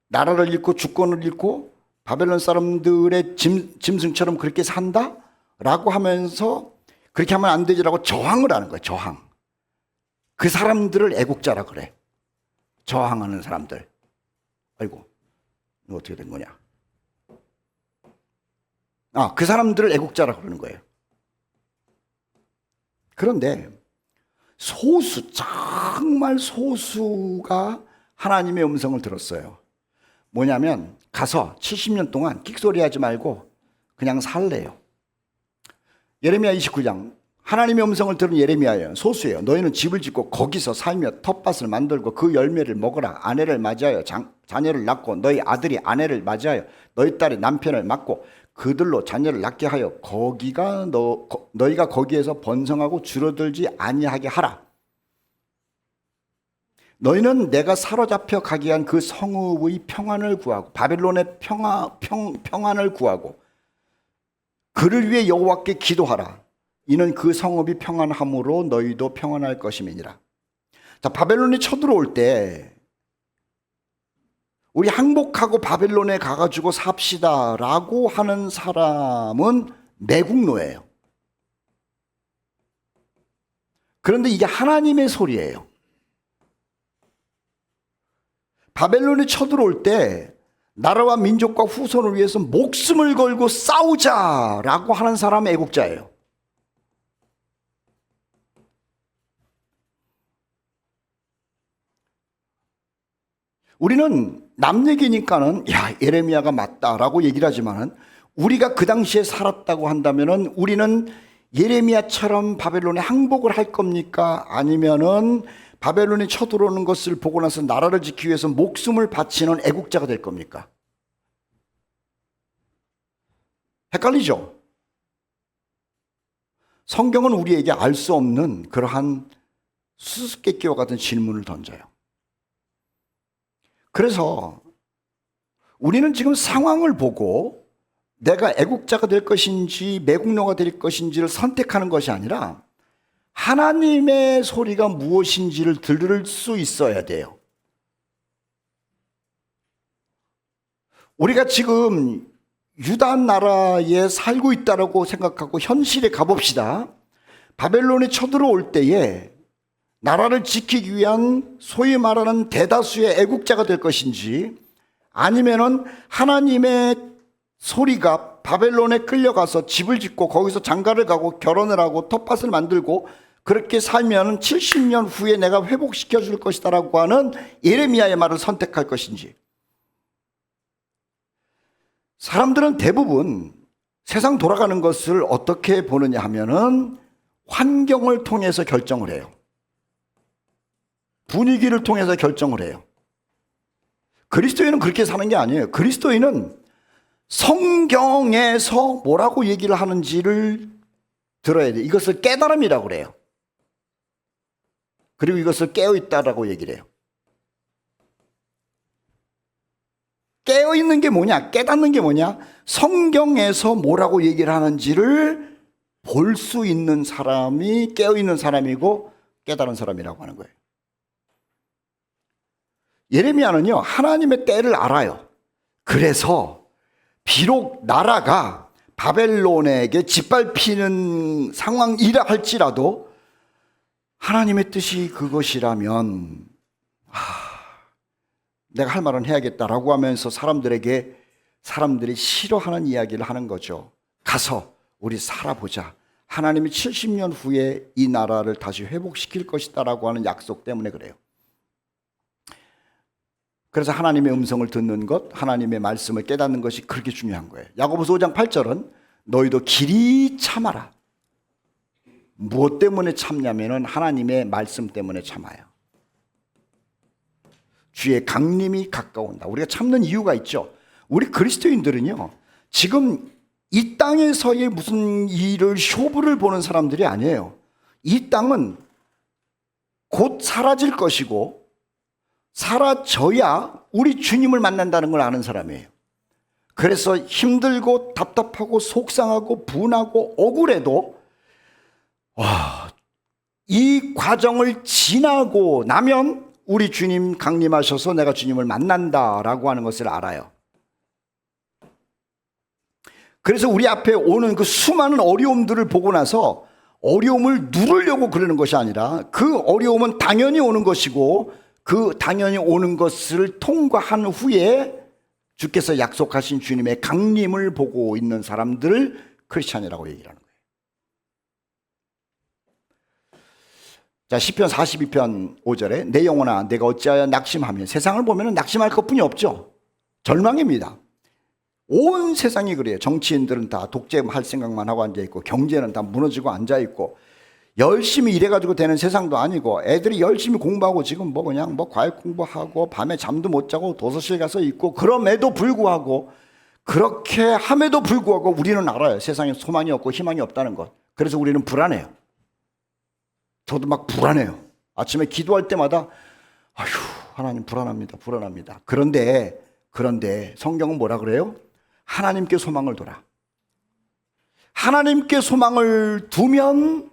나라를 잃고 주권을 잃고 바벨론 사람들의 짐승처럼 그렇게 산다? 라고 하면서 그렇게 하면 안 되지라고 저항을 하는 거예요. 저항. 그 사람들을 애국자라 그래. 저항하는 사람들. 아이고, 이거 어떻게 된 거냐? 그 사람들을 애국자라 그러는 거예요. 그런데 소수, 정말 소수가 하나님의 음성을 들었어요. 뭐냐면 가서 70년 동안 끽소리 하지 말고 그냥 살래요. 예레미야 29장, 하나님의 음성을 들은 예레미야예요. 소수예요. 너희는 집을 짓고 거기서 살며 텃밭을 만들고 그 열매를 먹어라. 아내를 맞이하여 자녀를 낳고 너희 아들이 아내를 맞이하여 너희 딸이 남편을 맞고 그들로 자녀를 낳게 하여 너희가 거기에서 번성하고 줄어들지 아니하게 하라. 너희는 내가 사로잡혀 가게 한 그 성읍의 평안을 구하고 바벨론의 평안을 구하고 그를 위해 여호와께 기도하라. 이는 그 성읍이 평안함으로 너희도 평안할 것임이니라. 자, 바벨론이 쳐들어올 때 우리 항복하고 바벨론에 가가지고 삽시다라고 하는 사람은 매국노예요. 그런데 이게 하나님의 소리예요. 바벨론이 쳐들어올 때 나라와 민족과 후손을 위해서 목숨을 걸고 싸우자라고 하는 사람은 애국자예요. 우리는 남 얘기니까는 야, 예레미야가 맞다라고 얘기를 하지만은 우리가 그 당시에 살았다고 한다면은 우리는 예레미야처럼 바벨론에 항복을 할 겁니까? 아니면은 바벨론이 쳐들어오는 것을 보고 나서 나라를 지키기 위해서 목숨을 바치는 애국자가 될 겁니까? 헷갈리죠? 성경은 우리에게 알 수 없는 그러한 수수께끼와 같은 질문을 던져요. 그래서 우리는 지금 상황을 보고 내가 애국자가 될 것인지 매국노가 될 것인지를 선택하는 것이 아니라 하나님의 소리가 무엇인지를 들을 수 있어야 돼요. 우리가 지금 유다 나라에 살고 있다고 생각하고 현실에 가봅시다. 바벨론이 쳐들어올 때에 나라를 지키기 위한 소위 말하는 대다수의 애국자가 될 것인지 아니면은 하나님의 소리가 바벨론에 끌려가서 집을 짓고 거기서 장가를 가고 결혼을 하고 텃밭을 만들고 그렇게 살면 70년 후에 내가 회복시켜 줄 것이다 라고 하는 예레미야의 말을 선택할 것인지. 사람들은 대부분 세상 돌아가는 것을 어떻게 보느냐 하면은 환경을 통해서 결정을 해요. 분위기를 통해서 결정을 해요. 그리스도인은 그렇게 사는 게 아니에요. 그리스도인은 성경에서 뭐라고 얘기를 하는지를 들어야 돼요. 이것을 깨달음이라고 그래요. 그리고 이것을 깨어있다라고 얘기를 해요. 깨어있는 게 뭐냐? 깨닫는 게 뭐냐? 성경에서 뭐라고 얘기를 하는지를 볼 수 있는 사람이 깨어있는 사람이고 깨달은 사람이라고 하는 거예요. 예레미야는요, 하나님의 때를 알아요. 그래서 비록 나라가 바벨론에게 짓밟히는 상황이라 할지라도 하나님의 뜻이 그것이라면 내가 할 말은 해야겠다라고 하면서 사람들이 싫어하는 이야기를 하는 거죠. 가서 우리 살아보자. 하나님이 70년 후에 이 나라를 다시 회복시킬 것이다라고 하는 약속 때문에 그래요. 그래서 하나님의 음성을 듣는 것, 하나님의 말씀을 깨닫는 것이 그렇게 중요한 거예요. 야고보서 5장 8절은 너희도 길이 참아라. 무엇 때문에 참냐면은 하나님의 말씀 때문에 참아요. 주의 강림이 가까운다. 우리가 참는 이유가 있죠. 우리 그리스도인들은요, 지금 이 땅에서의 무슨 일을 쇼부를 보는 사람들이 아니에요. 이 땅은 곧 사라질 것이고 사라져야 우리 주님을 만난다는 걸 아는 사람이에요. 그래서 힘들고 답답하고 속상하고 분하고 억울해도 이 과정을 지나고 나면 우리 주님 강림하셔서 내가 주님을 만난다라고 하는 것을 알아요. 그래서 우리 앞에 오는 그 수많은 어려움들을 보고 나서 어려움을 누르려고 그러는 것이 아니라 그 어려움은 당연히 오는 것이고 그 당연히 오는 것을 통과한 후에 주께서 약속하신 주님의 강림을 보고 있는 사람들을 크리스찬이라고 얘기를 하는 거예요. 자, 시편 42편 5절에 내 영혼아 내가 어찌하여 낙심하며. 세상을 보면 낙심할 것뿐이 없죠. 절망입니다. 온 세상이 그래요. 정치인들은 다 독재할 생각만 하고 앉아있고 경제는 다 무너지고 앉아있고 열심히 일해가지고 되는 세상도 아니고 애들이 열심히 공부하고 지금 그냥 과외 공부하고 밤에 잠도 못 자고 도서실 가서 있고 그럼에도 불구하고 그렇게 함에도 불구하고 우리는 알아요. 세상에 소망이 없고 희망이 없다는 것. 그래서 우리는 불안해요. 저도 막 불안해요. 아침에 기도할 때마다 아휴, 하나님 불안합니다. 불안합니다. 그런데 성경은 뭐라 그래요? 하나님께 소망을 둬라. 하나님께 소망을 두면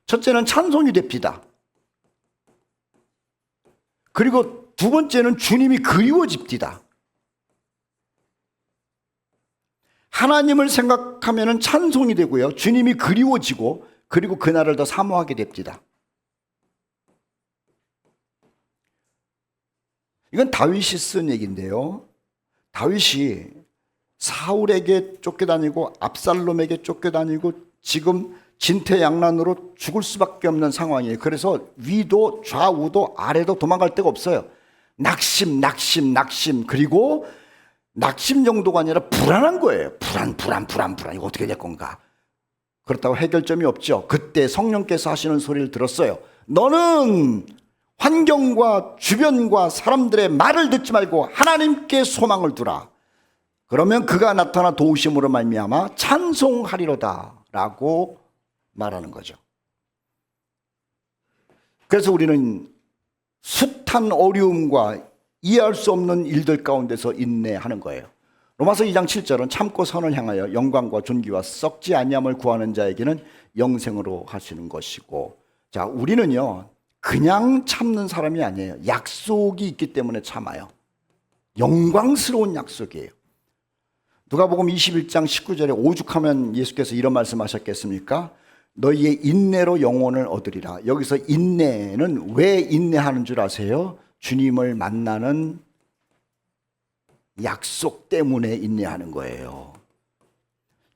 첫째는 찬송이 됩니다. 그리고 두 번째는 주님이 그리워집니다. 하나님을 생각하면 찬송이 되고요. 주님이 그리워지고 그리고 그날을 더 사모하게 됩니다. 이건 다윗이 쓴 얘기인데요. 다윗이 사울에게 쫓겨다니고 압살롬에게 쫓겨다니고 지금 진퇴양난으로 죽을 수밖에 없는 상황이에요. 그래서 위도 좌우도 아래도 도망갈 데가 없어요. 낙심. 그리고 낙심 정도가 아니라 불안한 거예요. 불안. 이거 어떻게 될 건가? 그렇다고 해결점이 없죠. 그때 성령께서 하시는 소리를 들었어요. 너는 환경과 주변과 사람들의 말을 듣지 말고 하나님께 소망을 두라. 그러면 그가 나타나 도우심으로 말미암아 찬송하리로다 라고 말하는 거죠. 그래서 우리는 숱한 어려움과 이해할 수 없는 일들 가운데서 인내하는 거예요. 로마서 2장 7절은 참고 선을 향하여 영광과 존귀와 썩지 아니함을 구하는 자에게는 영생으로 하시는 것이고, 자, 우리는요 그냥 참는 사람이 아니에요. 약속이 있기 때문에 참아요. 영광스러운 약속이에요. 누가복음 21장 19절에 오죽하면 예수께서 이런 말씀하셨겠습니까? 너희의 인내로 영혼을 얻으리라. 여기서 인내는 왜 인내하는 줄 아세요? 주님을 만나는 약속 때문에 인내하는 거예요.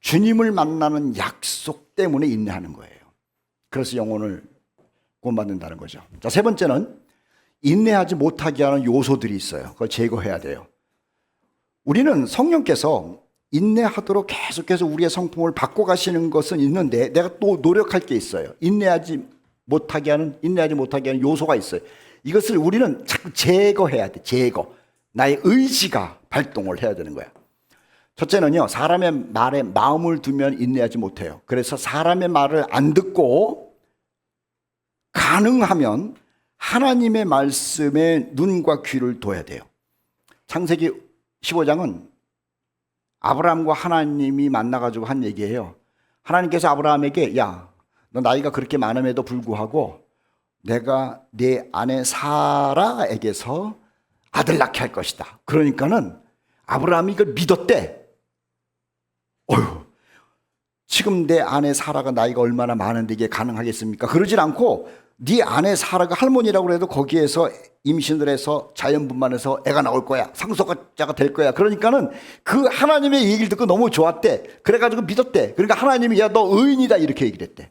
주님을 만나는 약속 때문에 인내하는 거예요. 그래서 영혼을 구원받는다는 거죠. 자, 세 번째는 인내하지 못하게 하는 요소들이 있어요. 그걸 제거해야 돼요. 우리는 성령께서 인내하도록 계속해서 우리의 성품을 바꿔가시는 것은 있는데 내가 또 노력할 게 있어요. 인내하지 못하게 하는 요소가 있어요. 이것을 우리는 자꾸 제거해야 돼. 제거. 나의 의지가 발동을 해야 되는 거야. 첫째는요, 사람의 말에 마음을 두면 인내하지 못해요. 그래서 사람의 말을 안 듣고 가능하면 하나님의 말씀에 눈과 귀를 둬야 돼요. 창세기 15장은 아브라함과 하나님이 만나가지고 한 얘기예요. 하나님께서 아브라함에게 야, 너 나이가 그렇게 많음에도 불구하고 내가 네 아내 사라에게서 아들 낳게 할 것이다. 그러니까는 아브라함이 이걸 믿었대. 어휴, 지금 내 아내 사라가 나이가 얼마나 많은데 이게 가능하겠습니까? 그러질 않고 네 아내 사라가 할머니라고 해도 거기에서 임신을 해서 자연분만해서 애가 나올 거야. 상속자가 될 거야. 그러니까는 그 하나님의 얘기를 듣고 너무 좋았대. 그래가지고 믿었대. 그러니까 하나님이 야, 너 의인이다 이렇게 얘기를 했대.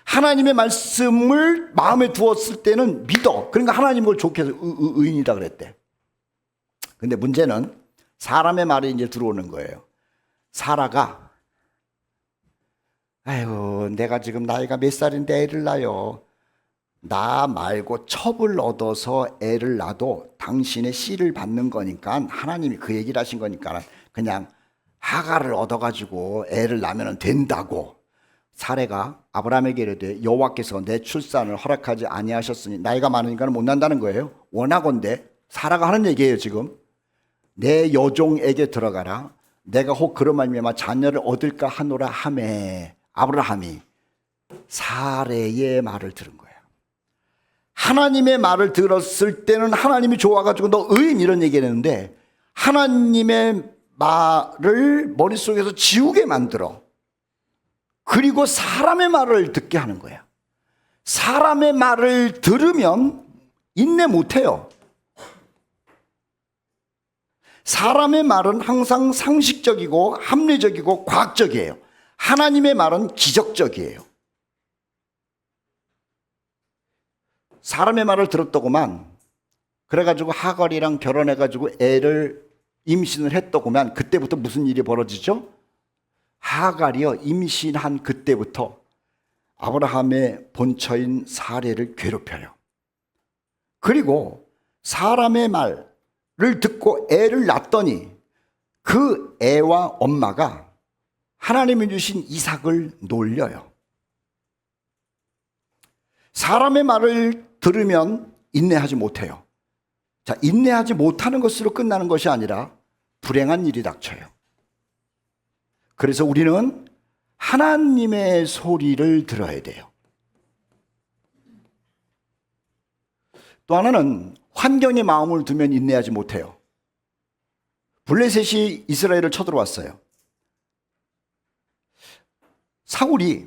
하나님의 말씀을 마음에 두었을 때는 믿어. 그러니까 하나님 그걸 좋게 해서 의인이다 그랬대. 근데 문제는 사람의 말이 이제 들어오는 거예요. 사라가 아이고 내가 지금 나이가 몇 살인데 애를 낳아요. 나 말고 첩을 얻어서 애를 낳아도 당신의 씨를 받는 거니까 하나님이 그 얘기를 하신 거니까 그냥 하가를 얻어가지고 애를 낳으면 된다고. 사례가 아브라함에게 이르되 여호와께서 내 출산을 허락하지 아니하셨으니 나이가 많으니까 못 난다는 거예요. 원하건대 사라가 하는 얘기예요. 지금 내 여종에게 들어가라. 내가 혹 그런 말미암아 자녀를 얻을까 하노라 하매 아브라함이 사례의 말을 들은 거예요. 하나님의 말을 들었을 때는 하나님이 좋아가지고 너 의인 이런 얘기를 했는데 하나님의 말을 머릿속에서 지우게 만들어. 그리고 사람의 말을 듣게 하는 거야. 사람의 말을 들으면 인내 못해요. 사람의 말은 항상 상식적이고 합리적이고 과학적이에요. 하나님의 말은 기적적이에요. 사람의 말을 들었더구만. 그래가지고 하갈이랑 결혼해가지고 애를 임신을 했더구만. 그때부터 무슨 일이 벌어지죠? 하갈이요, 임신한 그때부터 아브라함의 본처인 사례를 괴롭혀요. 그리고 사람의 말을 듣고 애를 낳았더니 그 애와 엄마가 하나님이 주신 이삭을 놀려요. 사람의 말을 들으면 인내하지 못해요. 자, 인내하지 못하는 것으로 끝나는 것이 아니라 불행한 일이 닥쳐요. 그래서 우리는 하나님의 소리를 들어야 돼요. 또 하나는 환경에 마음을 두면 인내하지 못해요. 블레셋이 이스라엘을 쳐들어왔어요. 사울이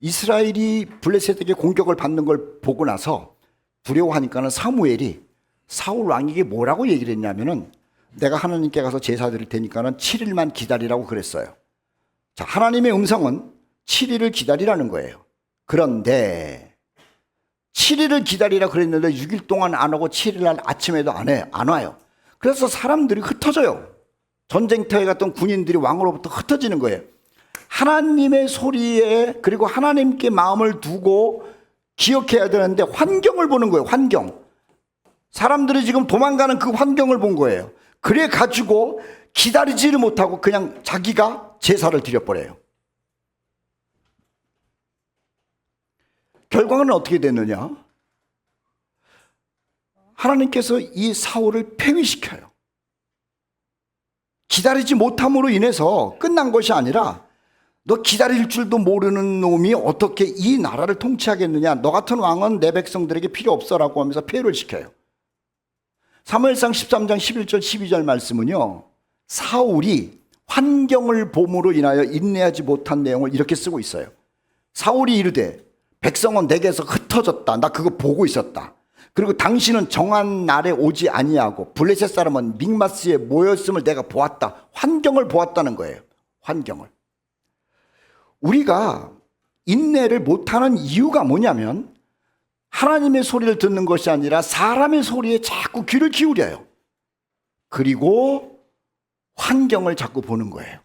이스라엘이 블레셋에게 공격을 받는 걸 보고 나서 두려워하니까는 사무엘이 사울 왕에게 뭐라고 얘기를 했냐면은 내가 하나님께 가서 제사 드릴 테니까는 7일만 기다리라고 그랬어요. 자, 하나님의 음성은 7일을 기다리라는 거예요. 그런데 7일을 기다리라 그랬는데 6일 동안 안 오고 7일 날 아침에도 안 와요. 그래서 사람들이 흩어져요. 전쟁터에 갔던 군인들이 왕으로부터 흩어지는 거예요. 하나님의 소리에 그리고 하나님께 마음을 두고 기억해야 되는데 환경을 보는 거예요. 환경. 사람들이 지금 도망가는 그 환경을 본 거예요. 그래 가지고 기다리지를 못하고 그냥 자기가 제사를 드려버려요. 결과는 어떻게 됐느냐? 하나님께서 이 사울을 폐위시켜요. 기다리지 못함으로 인해서 끝난 것이 아니라 너 기다릴 줄도 모르는 놈이 어떻게 이 나라를 통치하겠느냐? 너 같은 왕은 내 백성들에게 필요 없어라고 하면서 폐위를 시켜요. 사무엘상 13장 11절 12절 말씀은요, 사울이 환경을 봄으로 인하여 인내하지 못한 내용을 이렇게 쓰고 있어요. 사울이 이르되 백성은 내게서 흩어졌다. 나 그거 보고 있었다. 그리고 당신은 정한 날에 오지 아니하고 블레셋 사람은 믹마스에 모였음을 내가 보았다. 환경을 보았다는 거예요. 환경을. 우리가 인내를 못하는 이유가 뭐냐면 하나님의 소리를 듣는 것이 아니라 사람의 소리에 자꾸 귀를 기울여요. 그리고 환경을 자꾸 보는 거예요.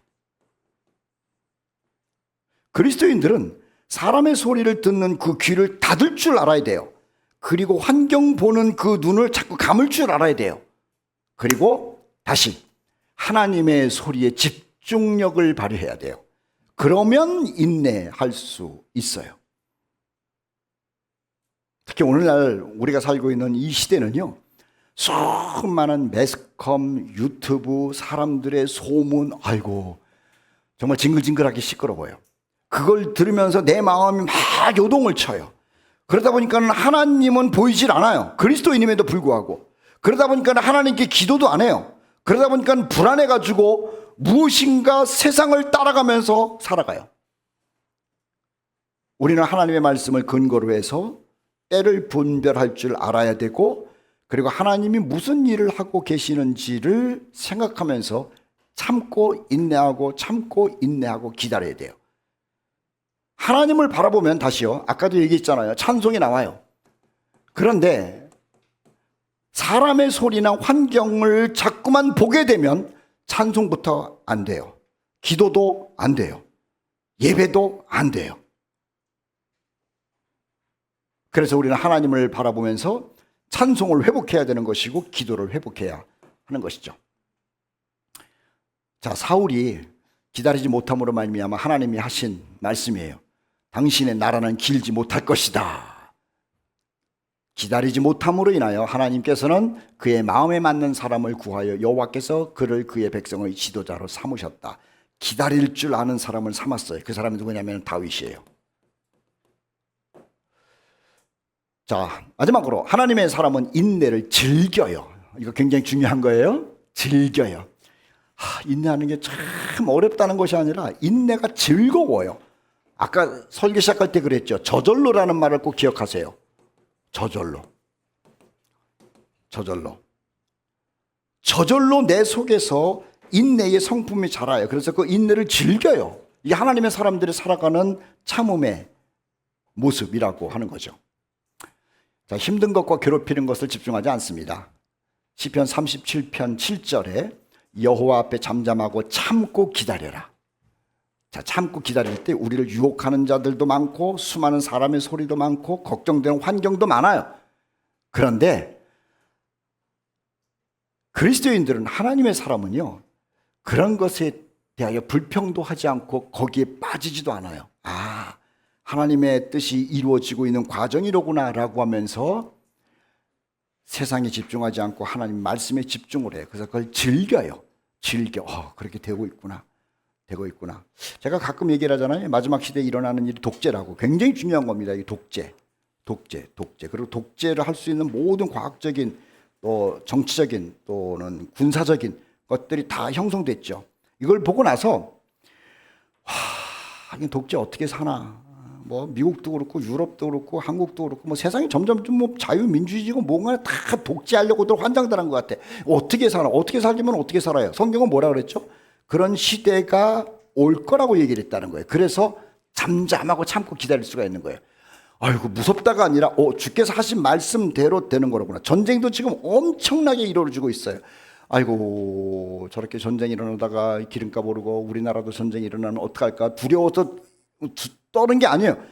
그리스도인들은 사람의 소리를 듣는 그 귀를 닫을 줄 알아야 돼요. 그리고 환경 보는 그 눈을 자꾸 감을 줄 알아야 돼요. 그리고 다시 하나님의 소리에 집중력을 발휘해야 돼요. 그러면 인내할 수 있어요. 특히 오늘날 우리가 살고 있는 이 시대는요, 수많은 매스컴, 유튜브, 사람들의 소문, 아이고 정말 징글징글하게 시끄러워요. 그걸 들으면서 내 마음이 막 요동을 쳐요. 그러다 보니까 하나님은 보이질 않아요. 그리스도인임에도 불구하고. 그러다 보니까 하나님께 기도도 안 해요. 그러다 보니까 불안해가지고 무엇인가 세상을 따라가면서 살아가요. 우리는 하나님의 말씀을 근거로 해서 때를 분별할 줄 알아야 되고, 그리고 하나님이 무슨 일을 하고 계시는지를 생각하면서 참고 인내하고 참고 인내하고 기다려야 돼요. 하나님을 바라보면 다시요, 아까도 얘기했잖아요, 찬송이 나와요. 그런데 사람의 소리나 환경을 자꾸만 보게 되면 찬송부터 안 돼요. 기도도 안 돼요. 예배도 안 돼요. 그래서 우리는 하나님을 바라보면서 찬송을 회복해야 되는 것이고 기도를 회복해야 하는 것이죠. 자, 사울이 기다리지 못함으로 말미암아 하나님이 하신 말씀이에요. 당신의 나라는 길지 못할 것이다. 기다리지 못함으로 인하여 하나님께서는 그의 마음에 맞는 사람을 구하여 여호와께서 그를 그의 백성의 지도자로 삼으셨다. 기다릴 줄 아는 사람을 삼았어요. 그 사람이 누구냐면 다윗이에요. 자, 마지막으로 하나님의 사람은 인내를 즐겨요. 이거 굉장히 중요한 거예요. 즐겨요. 인내하는 게 참 어렵다는 것이 아니라 인내가 즐거워요. 아까 설교 시작할 때 그랬죠. 저절로라는 말을 꼭 기억하세요. 저절로. 저절로 내 속에서 인내의 성품이 자라요. 그래서 그 인내를 즐겨요. 이게 하나님의 사람들이 살아가는 참음의 모습이라고 하는 거죠. 자, 힘든 것과 괴롭히는 것을 집중하지 않습니다. 시편 37편 7절에 여호와 앞에 잠잠하고 참고 기다려라. 자, 참고 기다릴 때 우리를 유혹하는 자들도 많고 수많은 사람의 소리도 많고 걱정되는 환경도 많아요. 그런데 그리스도인들은, 하나님의 사람은요, 그런 것에 대하여 불평도 하지 않고 거기에 빠지지도 않아요. 하나님의 뜻이 이루어지고 있는 과정이로구나 라고 하면서 세상에 집중하지 않고 하나님 말씀에 집중을 해요. 그래서 그걸 즐겨요. 그렇게 되고 있구나. 제가 가끔 얘기를 하잖아요. 마지막 시대에 일어나는 일이 독재라고. 굉장히 중요한 겁니다. 이 독재. 그리고 독재를 할 수 있는 모든 과학적인 또 정치적인 또는 군사적인 것들이 다 형성됐죠. 이걸 보고 나서 독재 어떻게 사나. 뭐 미국도 그렇고 유럽도 그렇고 한국도 그렇고 뭐 세상이 점점 좀 뭐 자유민주주의고 뭔가 다 독재하려고들 환장들한 것 같아. 어떻게 사나? 어떻게 살려면 어떻게 살아요? 성경은 뭐라 그랬죠? 그런 시대가 올 거라고 얘기를 했다는 거예요. 그래서 잠잠하고 참고 기다릴 수가 있는 거예요. 아이고 무섭다가 아니라 주께서 하신 말씀대로 되는 거로구나. 전쟁도 지금 엄청나게 이루어지고 있어요. 아이고 저렇게 전쟁이 일어나다가 기름값 오르고 우리나라도 전쟁이 일어나면 어떡할까 두려워서 떠는 게 아니에요.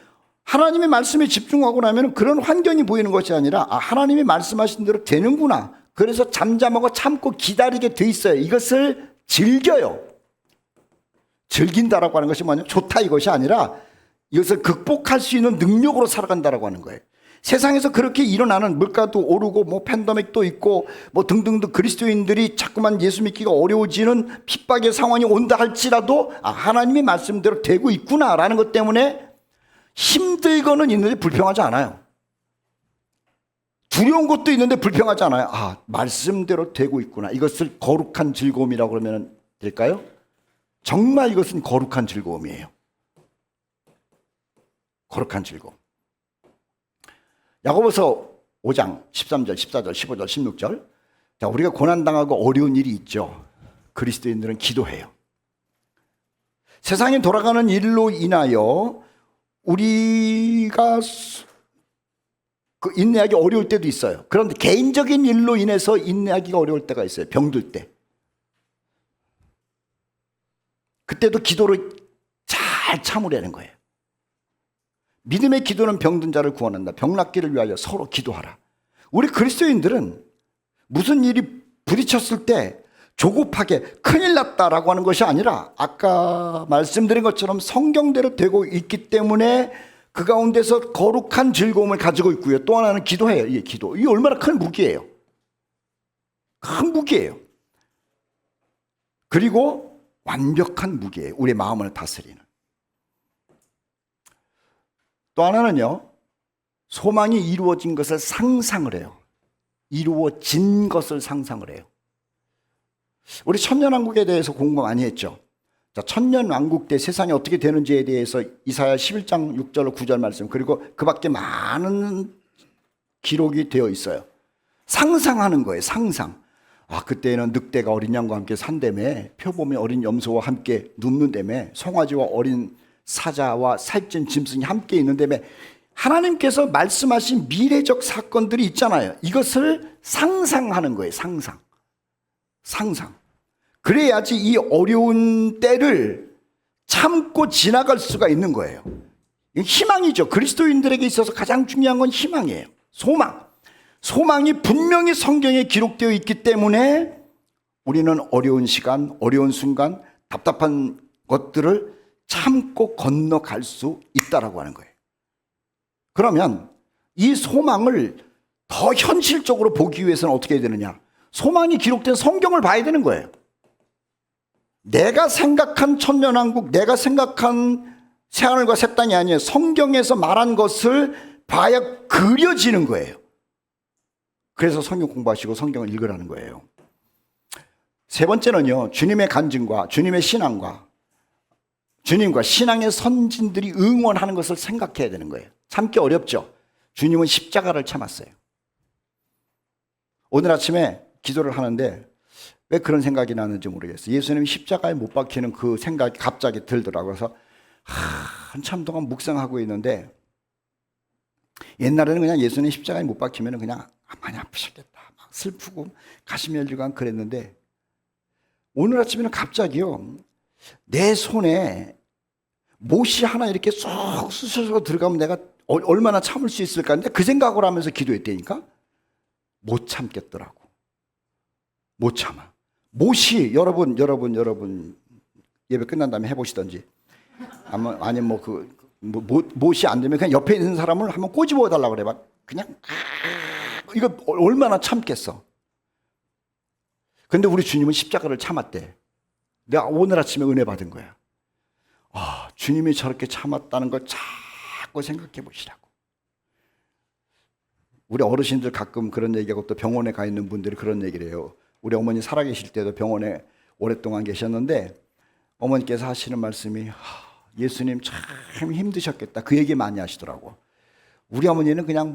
하나님의 말씀에 집중하고 나면 그런 환경이 보이는 것이 아니라 하나님이 말씀하신 대로 되는구나. 그래서 잠잠하고 참고 기다리게 돼 있어요. 이것을 즐겨요. 즐긴다라고 하는 것이 뭐냐? 좋다 이것이 아니라 이것을 극복할 수 있는 능력으로 살아간다라고 하는 거예요. 세상에서 그렇게 일어나는 물가도 오르고 뭐 팬데믹도 있고 뭐 등등등 그리스도인들이 자꾸만 예수 믿기가 어려워지는 핍박의 상황이 온다 할지라도 하나님의 말씀대로 되고 있구나라는 것 때문에 힘들거는 있는데 불평하지 않아요. 두려운 것도 있는데 불평하지 않아요. 말씀대로 되고 있구나. 이것을 거룩한 즐거움이라고 그러면 될까요? 정말 이것은 거룩한 즐거움이에요. 거룩한 즐거움. 야고보서 5장 13절, 14절, 15절, 16절. 자, 우리가 고난당하고 어려운 일이 있죠. 그리스도인들은 기도해요. 세상이 돌아가는 일로 인하여 우리가 인내하기 어려울 때도 있어요. 그런데 개인적인 일로 인해서 인내하기가 어려울 때가 있어요. 병들 때. 그때도 기도를 잘 참으려는 거예요. 믿음의 기도는 병든 자를 구원한다. 병 낫기를 위하여 서로 기도하라. 우리 그리스도인들은 무슨 일이 부딪혔을 때 조급하게 큰일 났다라고 하는 것이 아니라 아까 말씀드린 것처럼 성경대로 되고 있기 때문에 그 가운데서 거룩한 즐거움을 가지고 있고요. 또 하나는 기도해요. 이게 기도. 이게 얼마나 큰 무기예요. 큰 무기예요. 그리고 완벽한 무기예요. 우리의 마음을 다스리는. 또 하나는요, 소망이 이루어진 것을 상상을 해요. 이루어진 것을 상상을 해요. 우리 천년왕국에 대해서 공부 많이 했죠. 자, 천년왕국 때 세상이 어떻게 되는지에 대해서 이사야 11장 6절 9절 말씀, 그리고 그 밖에 많은 기록이 되어 있어요. 상상하는 거예요. 상상. 그때는 늑대가 어린 양과 함께 산다며, 표범이 어린 염소와 함께 눕는다며, 송아지와 어린 사자와 살찐 짐승이 함께 있는다며, 하나님께서 말씀하신 미래적 사건들이 있잖아요. 이것을 상상하는 거예요. 상상. 그래야지 이 어려운 때를 참고 지나갈 수가 있는 거예요. 희망이죠. 그리스도인들에게 있어서 가장 중요한 건 희망이에요. 소망이 분명히 성경에 기록되어 있기 때문에 우리는 어려운 시간, 어려운 순간, 답답한 것들을 참고 건너갈 수 있다라고 하는 거예요. 그러면 이 소망을 더 현실적으로 보기 위해서는 어떻게 해야 되느냐? 소망이 기록된 성경을 봐야 되는 거예요. 내가 생각한 천년왕국, 내가 생각한 새하늘과 새 땅이 아니에요. 성경에서 말한 것을 봐야 그려지는 거예요. 그래서 성경 공부하시고 성경을 읽으라는 거예요. 세 번째는요, 주님의 간증과 주님의 신앙과 주님과 신앙의 선진들이 응원하는 것을 생각해야 되는 거예요. 참기 어렵죠. 주님은 십자가를 참았어요. 오늘 아침에 기도를 하는데 왜 그런 생각이 나는지 모르겠어요. 예수님이 십자가에 못 박히는 그 생각이 갑자기 들더라고요. 그래서 한참 동안 묵상하고 있는데, 옛날에는 그냥 예수님 십자가에 못 박히면 그냥 많이 아프셨겠다, 막 슬프고 가슴이 열리고 그랬는데, 오늘 아침에는 갑자기요, 내 손에 못이 하나 이렇게 쏙 쑤셔서 들어가면 내가 얼마나 참을 수 있을까 했는데, 그 생각을 하면서 기도했다니까 못 참겠더라고. 못 참아. 못이 여러분 예배 끝난 다음에 해보시던지, 아니면 못이 안 되면 그냥 옆에 있는 사람을 한번 꼬집어 달라고 그래. 막 그냥 이거 얼마나 참겠어. 근데 우리 주님은 십자가를 참았대. 내가 오늘 아침에 은혜 받은 거야. 아, 주님이 저렇게 참았다는 걸 자꾸 생각해 보시라고. 우리 어르신들 가끔 그런 얘기하고 또 병원에 가 있는 분들이 그런 얘기를 해요. 우리 어머니 살아계실 때도 병원에 오랫동안 계셨는데 어머니께서 하시는 말씀이 예수님 참 힘드셨겠다. 그 얘기 많이 하시더라고. 우리 어머니는 그냥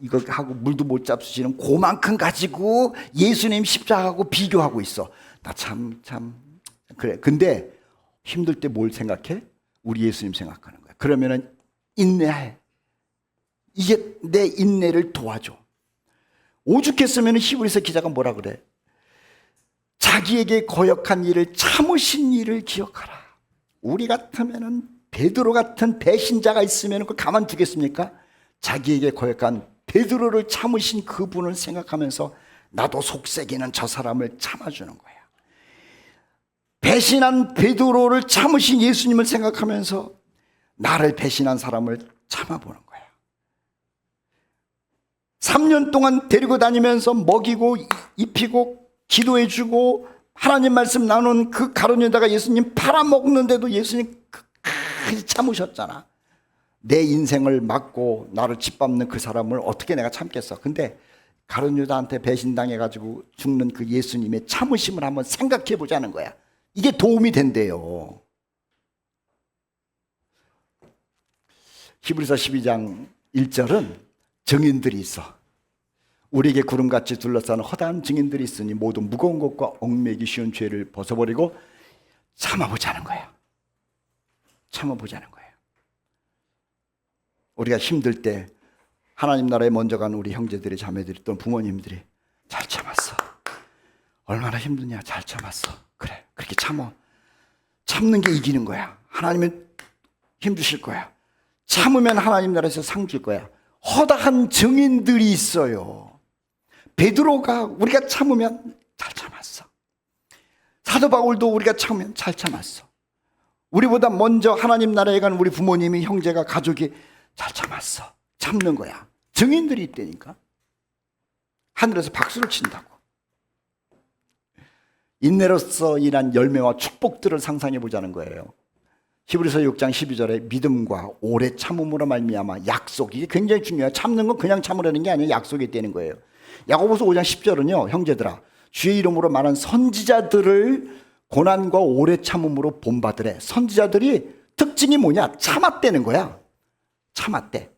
이거 하고 물도 못 잡수시는 그만큼 가지고 예수님 십자가하고 비교하고 있어. 나 참 그래. 근데 힘들 때 뭘 생각해? 우리 예수님 생각하는 거야. 그러면은 인내해. 이게 내 인내를 도와줘. 오죽했으면 히브리서 기자가 뭐라 그래? 자기에게 거역한 일을 참으신 일을 기억하라. 우리 같으면은 베드로 같은 배신자가 있으면 그걸 가만두겠습니까? 자기에게 거역한 베드로를 참으신 그분을 생각하면서 나도 속썩이는 저 사람을 참아주는 거야. 배신한 베드로를 참으신 예수님을 생각하면서 나를 배신한 사람을 참아보는 거야. 3년 동안 데리고 다니면서 먹이고 입히고 기도해주고 하나님 말씀 나눈 그 가룟유다가 예수님 팔아먹는데도 예수님 끝까지 참으셨잖아. 내 인생을 막고 나를 짓밟는 그 사람을 어떻게 내가 참겠어. 근데 가룟유다한테 배신당해가지고 죽는 그 예수님의 참으심을 한번 생각해 보자는 거야. 이게 도움이 된대요. 히브리서 12장 1절은 증인들이 있어. 우리에게 구름같이 둘러싸는 허다한 증인들이 있으니 모두 무거운 것과 얽매기 쉬운 죄를 벗어버리고 참아보자는 거야. 참아보자는 거야. 우리가 힘들 때 하나님 나라에 먼저 간 우리 형제들이 자매들이 또는 부모님들이 잘 참았어. 얼마나 힘드냐. 잘 참았어. 그래, 그렇게 참어. 참는 게 이기는 거야. 하나님은 힘주실 거야. 참으면 하나님 나라에서 상 줄 거야. 허다한 증인들이 있어요. 베드로가 우리가 참으면 잘 참았어. 사도 바울도 우리가 참으면 잘 참았어. 우리보다 먼저 하나님 나라에 간 우리 부모님이, 형제가, 가족이 잘 참았어. 참는 거야. 증인들이 있다니까. 하늘에서 박수를 친다고. 인내로서 인한 열매와 축복들을 상상해 보자는 거예요. 히브리서 6장 12절에 믿음과 오래 참음으로 말미암아 약속. 이게 굉장히 중요해요. 참는 건 그냥 참으려는 게 아니에요. 약속이 있다는 거예요. 야고보서 5장 10절은요. 형제들아, 주의 이름으로 말한 선지자들을 고난과 오래 참음으로 본받으래. 선지자들이 특징이 뭐냐? 참았다는 거야. 참았대.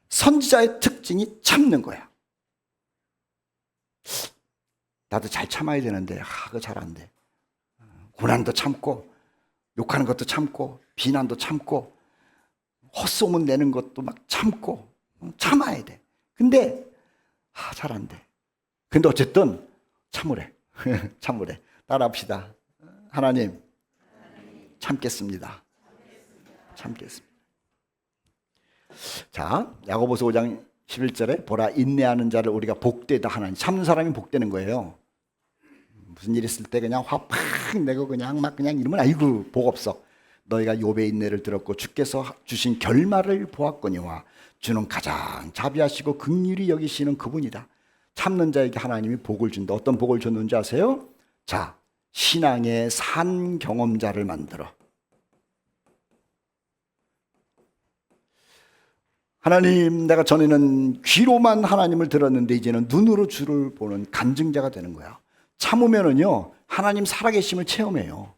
선지자의 특징이 참는 거야. 나도 잘 참아야 되는데 그거 잘 안 돼. 고난도 참고 욕하는 것도 참고 비난도 참고 헛소문 내는 것도 막 참고 참아야 돼. 근데 잘 안 돼. 근데 어쨌든 참으래. 참으래. 따라합시다. 하나님 참겠습니다. 참겠습니다. 자, 야고보서 5장 11절에 보라, 인내하는 자를 우리가 복되다 하나니. 참는 사람이 복되는 거예요. 무슨 일 있을 때 그냥 화 팍 내고 그냥 이러면 아이고 복 없어. 너희가 욥의 인내를 들었고 주께서 주신 결말을 보았거니와 주는 가장 자비하시고 긍휼히 여기시는 그분이다. 참는 자에게 하나님이 복을 준다. 어떤 복을 줬는지 아세요? 자, 신앙의 산 경험자를 만들어. 하나님, 내가 전에는 귀로만 하나님을 들었는데 이제는 눈으로 주를 보는 간증자가 되는 거야. 참으면은요, 하나님 살아계심을 체험해요.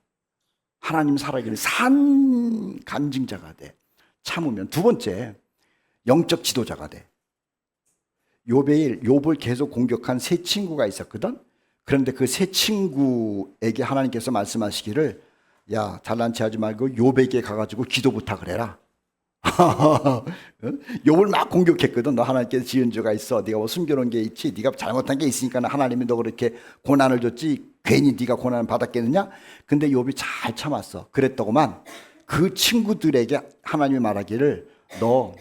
하나님 살아계는 산 간증자가 돼. 참으면. 두 번째, 영적 지도자가 돼. 욥을 계속 공격한 세 친구가 있었거든. 그런데 그 세 친구에게 하나님께서 말씀하시기를, 야, 잘난 체 하지 말고 욥에게 가가지고 기도 부탁을 해라. 욥을 막 공격했거든. 너 하나님께서 지은 죄가 있어. 네가 뭐 숨겨놓은 게 있지. 네가 잘못한 게 있으니까 하나님이 너 그렇게 고난을 줬지. 괜히 네가 고난을 받았겠느냐? 근데 욥이 잘 참았어. 그랬더구만 그 친구들에게 하나님이 말하기를, 너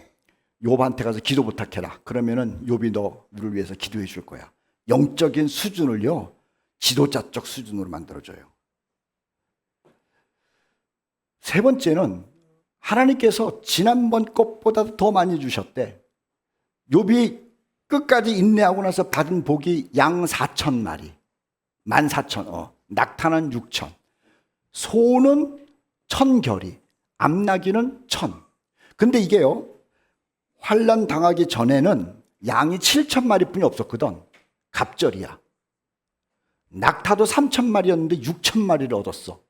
욥한테 가서 기도 부탁해라. 그러면은 욥이 너를 위해서 기도해 줄 거야. 영적인 수준을요, 지도자적 수준으로 만들어줘요. 세 번째는 하나님께서 지난번 것보다 더 많이 주셨대. 욥이 끝까지 인내하고 나서 받은 복이 양 4,000마리, 14,000, 낙타는 6,000, 소는 1,000결이, 암나귀는 1,000. 근데 이게요, 환난 당하기 전에는 양이 7,000마리뿐이 없었거든. 갑절이야. 낙타도 3,000마리였는데 6,000마리를 얻었어.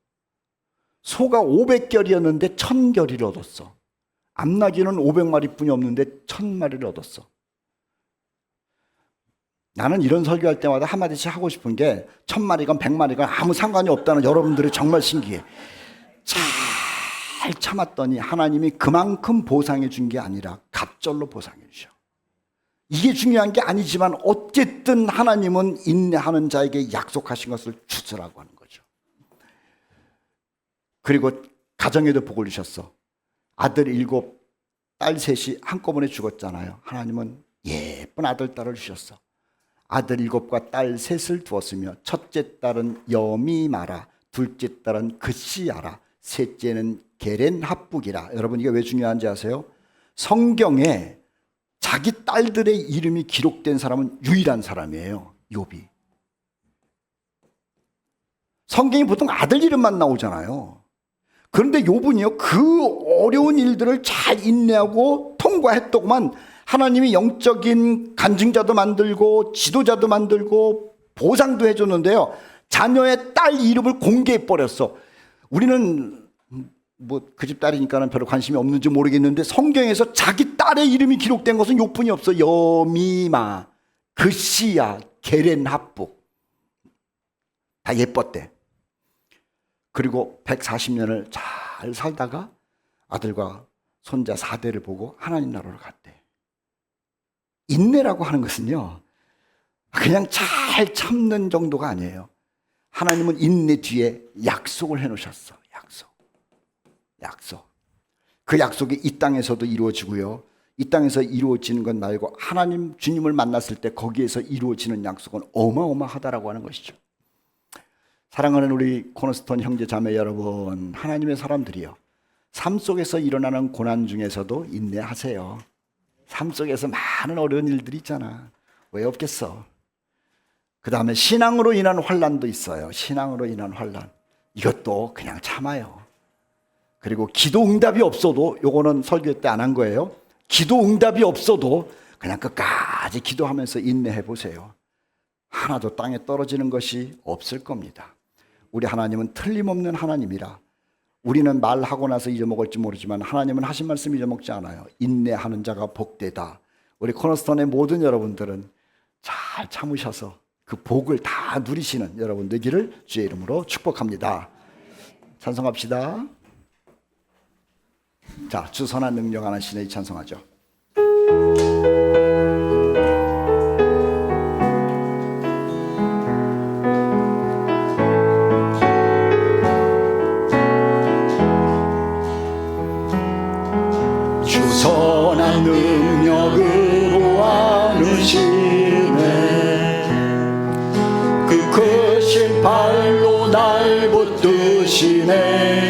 소가 500결이었는데 1,000결이를 얻었어. 암나귀는 500마리뿐이 없는데 1,000마리를 얻었어. 나는 이런 설교할 때마다 한마디씩 하고 싶은 게 1,000마리건 100마리건 아무 상관이 없다는 여러분들이 정말 신기해. 잘 참았더니 하나님이 그만큼 보상해 준 게 아니라 갑절로 보상해 주셔. 이게 중요한 게 아니지만 어쨌든 하나님은 인내하는 자에게 약속하신 것을 주시라고 하는 거죠. 그리고 가정에도 복을 주셨어. 아들 7, 딸 3이 한꺼번에 죽었잖아요. 하나님은 예쁜 아들, 딸을 주셨어. 아들 7과 딸 3을 두었으며 첫째 딸은 여미마라, 둘째 딸은 그시야라, 셋째는 게렌합북이라. 여러분 이게 왜 중요한지 아세요? 성경에 자기 딸들의 이름이 기록된 사람은 유일한 사람이에요. 욥이. 성경이 보통 아들 이름만 나오잖아요. 그런데 욥은요, 그 어려운 일들을 잘 인내하고 통과했더구만. 하나님이 영적인 간증자도 만들고 지도자도 만들고 보상도 해줬는데요, 자녀의 딸 이름을 공개해 버렸어. 우리는 뭐 그 집 딸이니까는 별로 관심이 없는지 모르겠는데 성경에서 자기 딸의 이름이 기록된 것은 욥뿐이 없어. 여미마, 그시야, 게렌합북 다 예뻤대. 그리고 140년을 잘 살다가 아들과 손자 4대를 보고 하나님 나라로 갔대. 인내라고 하는 것은요, 그냥 잘 참는 정도가 아니에요. 하나님은 인내 뒤에 약속을 해놓으셨어. 약속. 그 약속이 이 땅에서도 이루어지고요, 이 땅에서 이루어지는 것 말고 하나님 주님을 만났을 때 거기에서 이루어지는 약속은 어마어마하다라고 하는 것이죠. 사랑하는 우리 코너스톤 형제 자매 여러분, 하나님의 사람들이요, 삶 속에서 일어나는 고난 중에서도 인내하세요. 삶 속에서 많은 어려운 일들이 있잖아. 왜 없겠어? 그 다음에 신앙으로 인한 환난도 있어요. 신앙으로 인한 환난, 이것도 그냥 참아요. 그리고 기도 응답이 없어도, 요거는 설교 때 안 한 거예요, 기도 응답이 없어도 그냥 끝까지 기도하면서 인내해 보세요. 하나도 땅에 떨어지는 것이 없을 겁니다. 우리 하나님은 틀림없는 하나님이라. 우리는 말하고 나서 잊어먹을지 모르지만 하나님은 하신 말씀 잊어먹지 않아요. 인내하는 자가 복되다. 우리 코너스톤의 모든 여러분들은 잘 참으셔서 그 복을 다 누리시는 여러분 되기를 주의 이름으로 축복합니다. 찬송합시다. 자, 주선한 능력하는 신의 찬송하죠. 주선한 능력으로 안으시네, 그 크신 발로 날 붙드시네.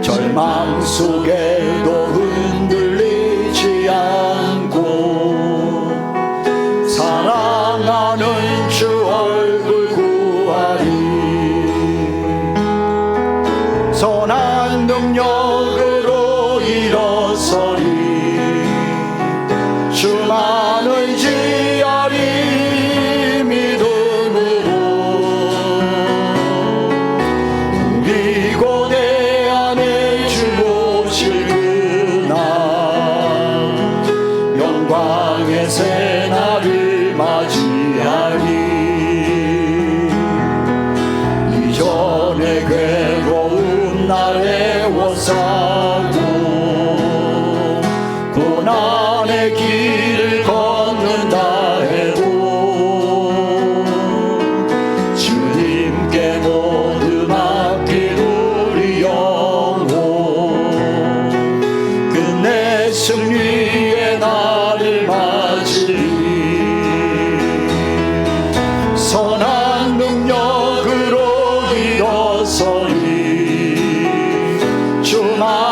절망 속에도 흔들리지 않고 사랑하는 주 얼굴 구하리. 선한 능력으로 일어서리. 주만을 지하리 믿음으로. 우리 고대 안에 주 오실 그날, 영광의 새날을 맞이하리. 이전의 괴로운 날 애워싸고 고난의 길을 걷는다 해도 주님께 모두 맡긴 우리 영혼, 끝내 승리의 날을 맞으리. 선한 능력으로 일어서리. 주만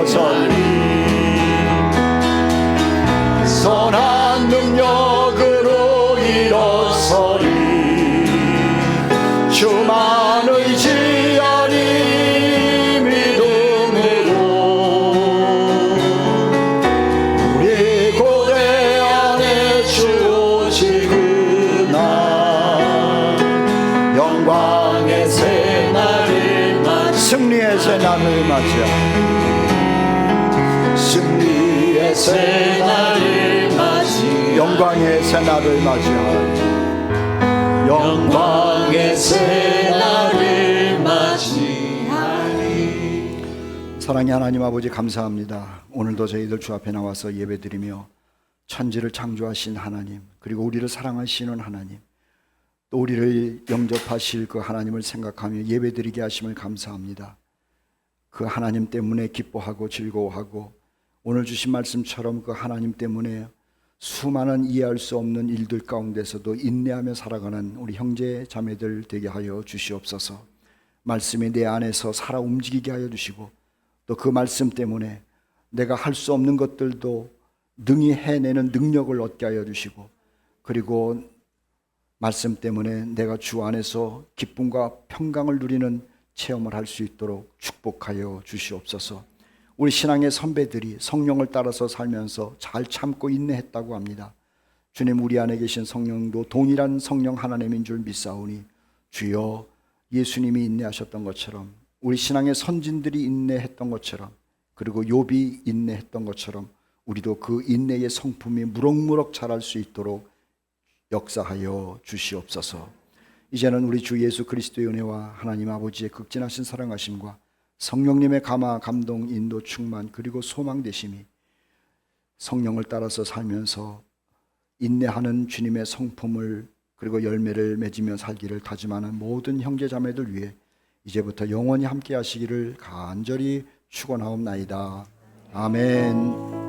일어서리 선한 능력으로 일어서리 주만 의지하리 믿음으로 우리 고대 안에 주오시 그날 영광의 새날을 맞이 승리의 새날을 맞이하리 승리의 새날을 맞이 영광의 새날을 맞이하리 영광의 새날을 맞이하리. 사랑의 하나님 아버지 감사합니다. 오늘도 저희들 주 앞에 나와서 예배드리며 천지를 창조하신 하나님, 그리고 우리를 사랑하시는 하나님, 또 우리를 영접하실 그 하나님을 생각하며 예배드리게 하심을 감사합니다. 그 하나님 때문에 기뻐하고 즐거워하고 오늘 주신 말씀처럼 그 하나님 때문에 수많은 이해할 수 없는 일들 가운데서도 인내하며 살아가는 우리 형제 자매들 되게 하여 주시옵소서. 말씀이 내 안에서 살아 움직이게 하여 주시고 또 그 말씀 때문에 내가 할 수 없는 것들도 능히 해내는 능력을 얻게 하여 주시고, 그리고 말씀 때문에 내가 주 안에서 기쁨과 평강을 누리는 체험을 할 수 있도록 축복하여 주시옵소서. 우리 신앙의 선배들이 성령을 따라서 살면서 잘 참고 인내했다고 합니다. 주님, 우리 안에 계신 성령도 동일한 성령 하나님인 줄 믿사오니 주여, 예수님이 인내하셨던 것처럼, 우리 신앙의 선진들이 인내했던 것처럼, 그리고 욥이 인내했던 것처럼 우리도 그 인내의 성품이 무럭무럭 자랄 수 있도록 역사하여 주시옵소서. 이제는 우리 주 예수 그리스도의 은혜와 하나님 아버지의 극진하신 사랑하심과 성령님의 감화, 감동, 인도, 충만, 그리고 소망 되심이 성령을 따라서 살면서 인내하는 주님의 성품을 그리고 열매를 맺으며 살기를 다짐하는 모든 형제 자매들 위해 이제부터 영원히 함께 하시기를 간절히 축원하옵나이다. 아멘.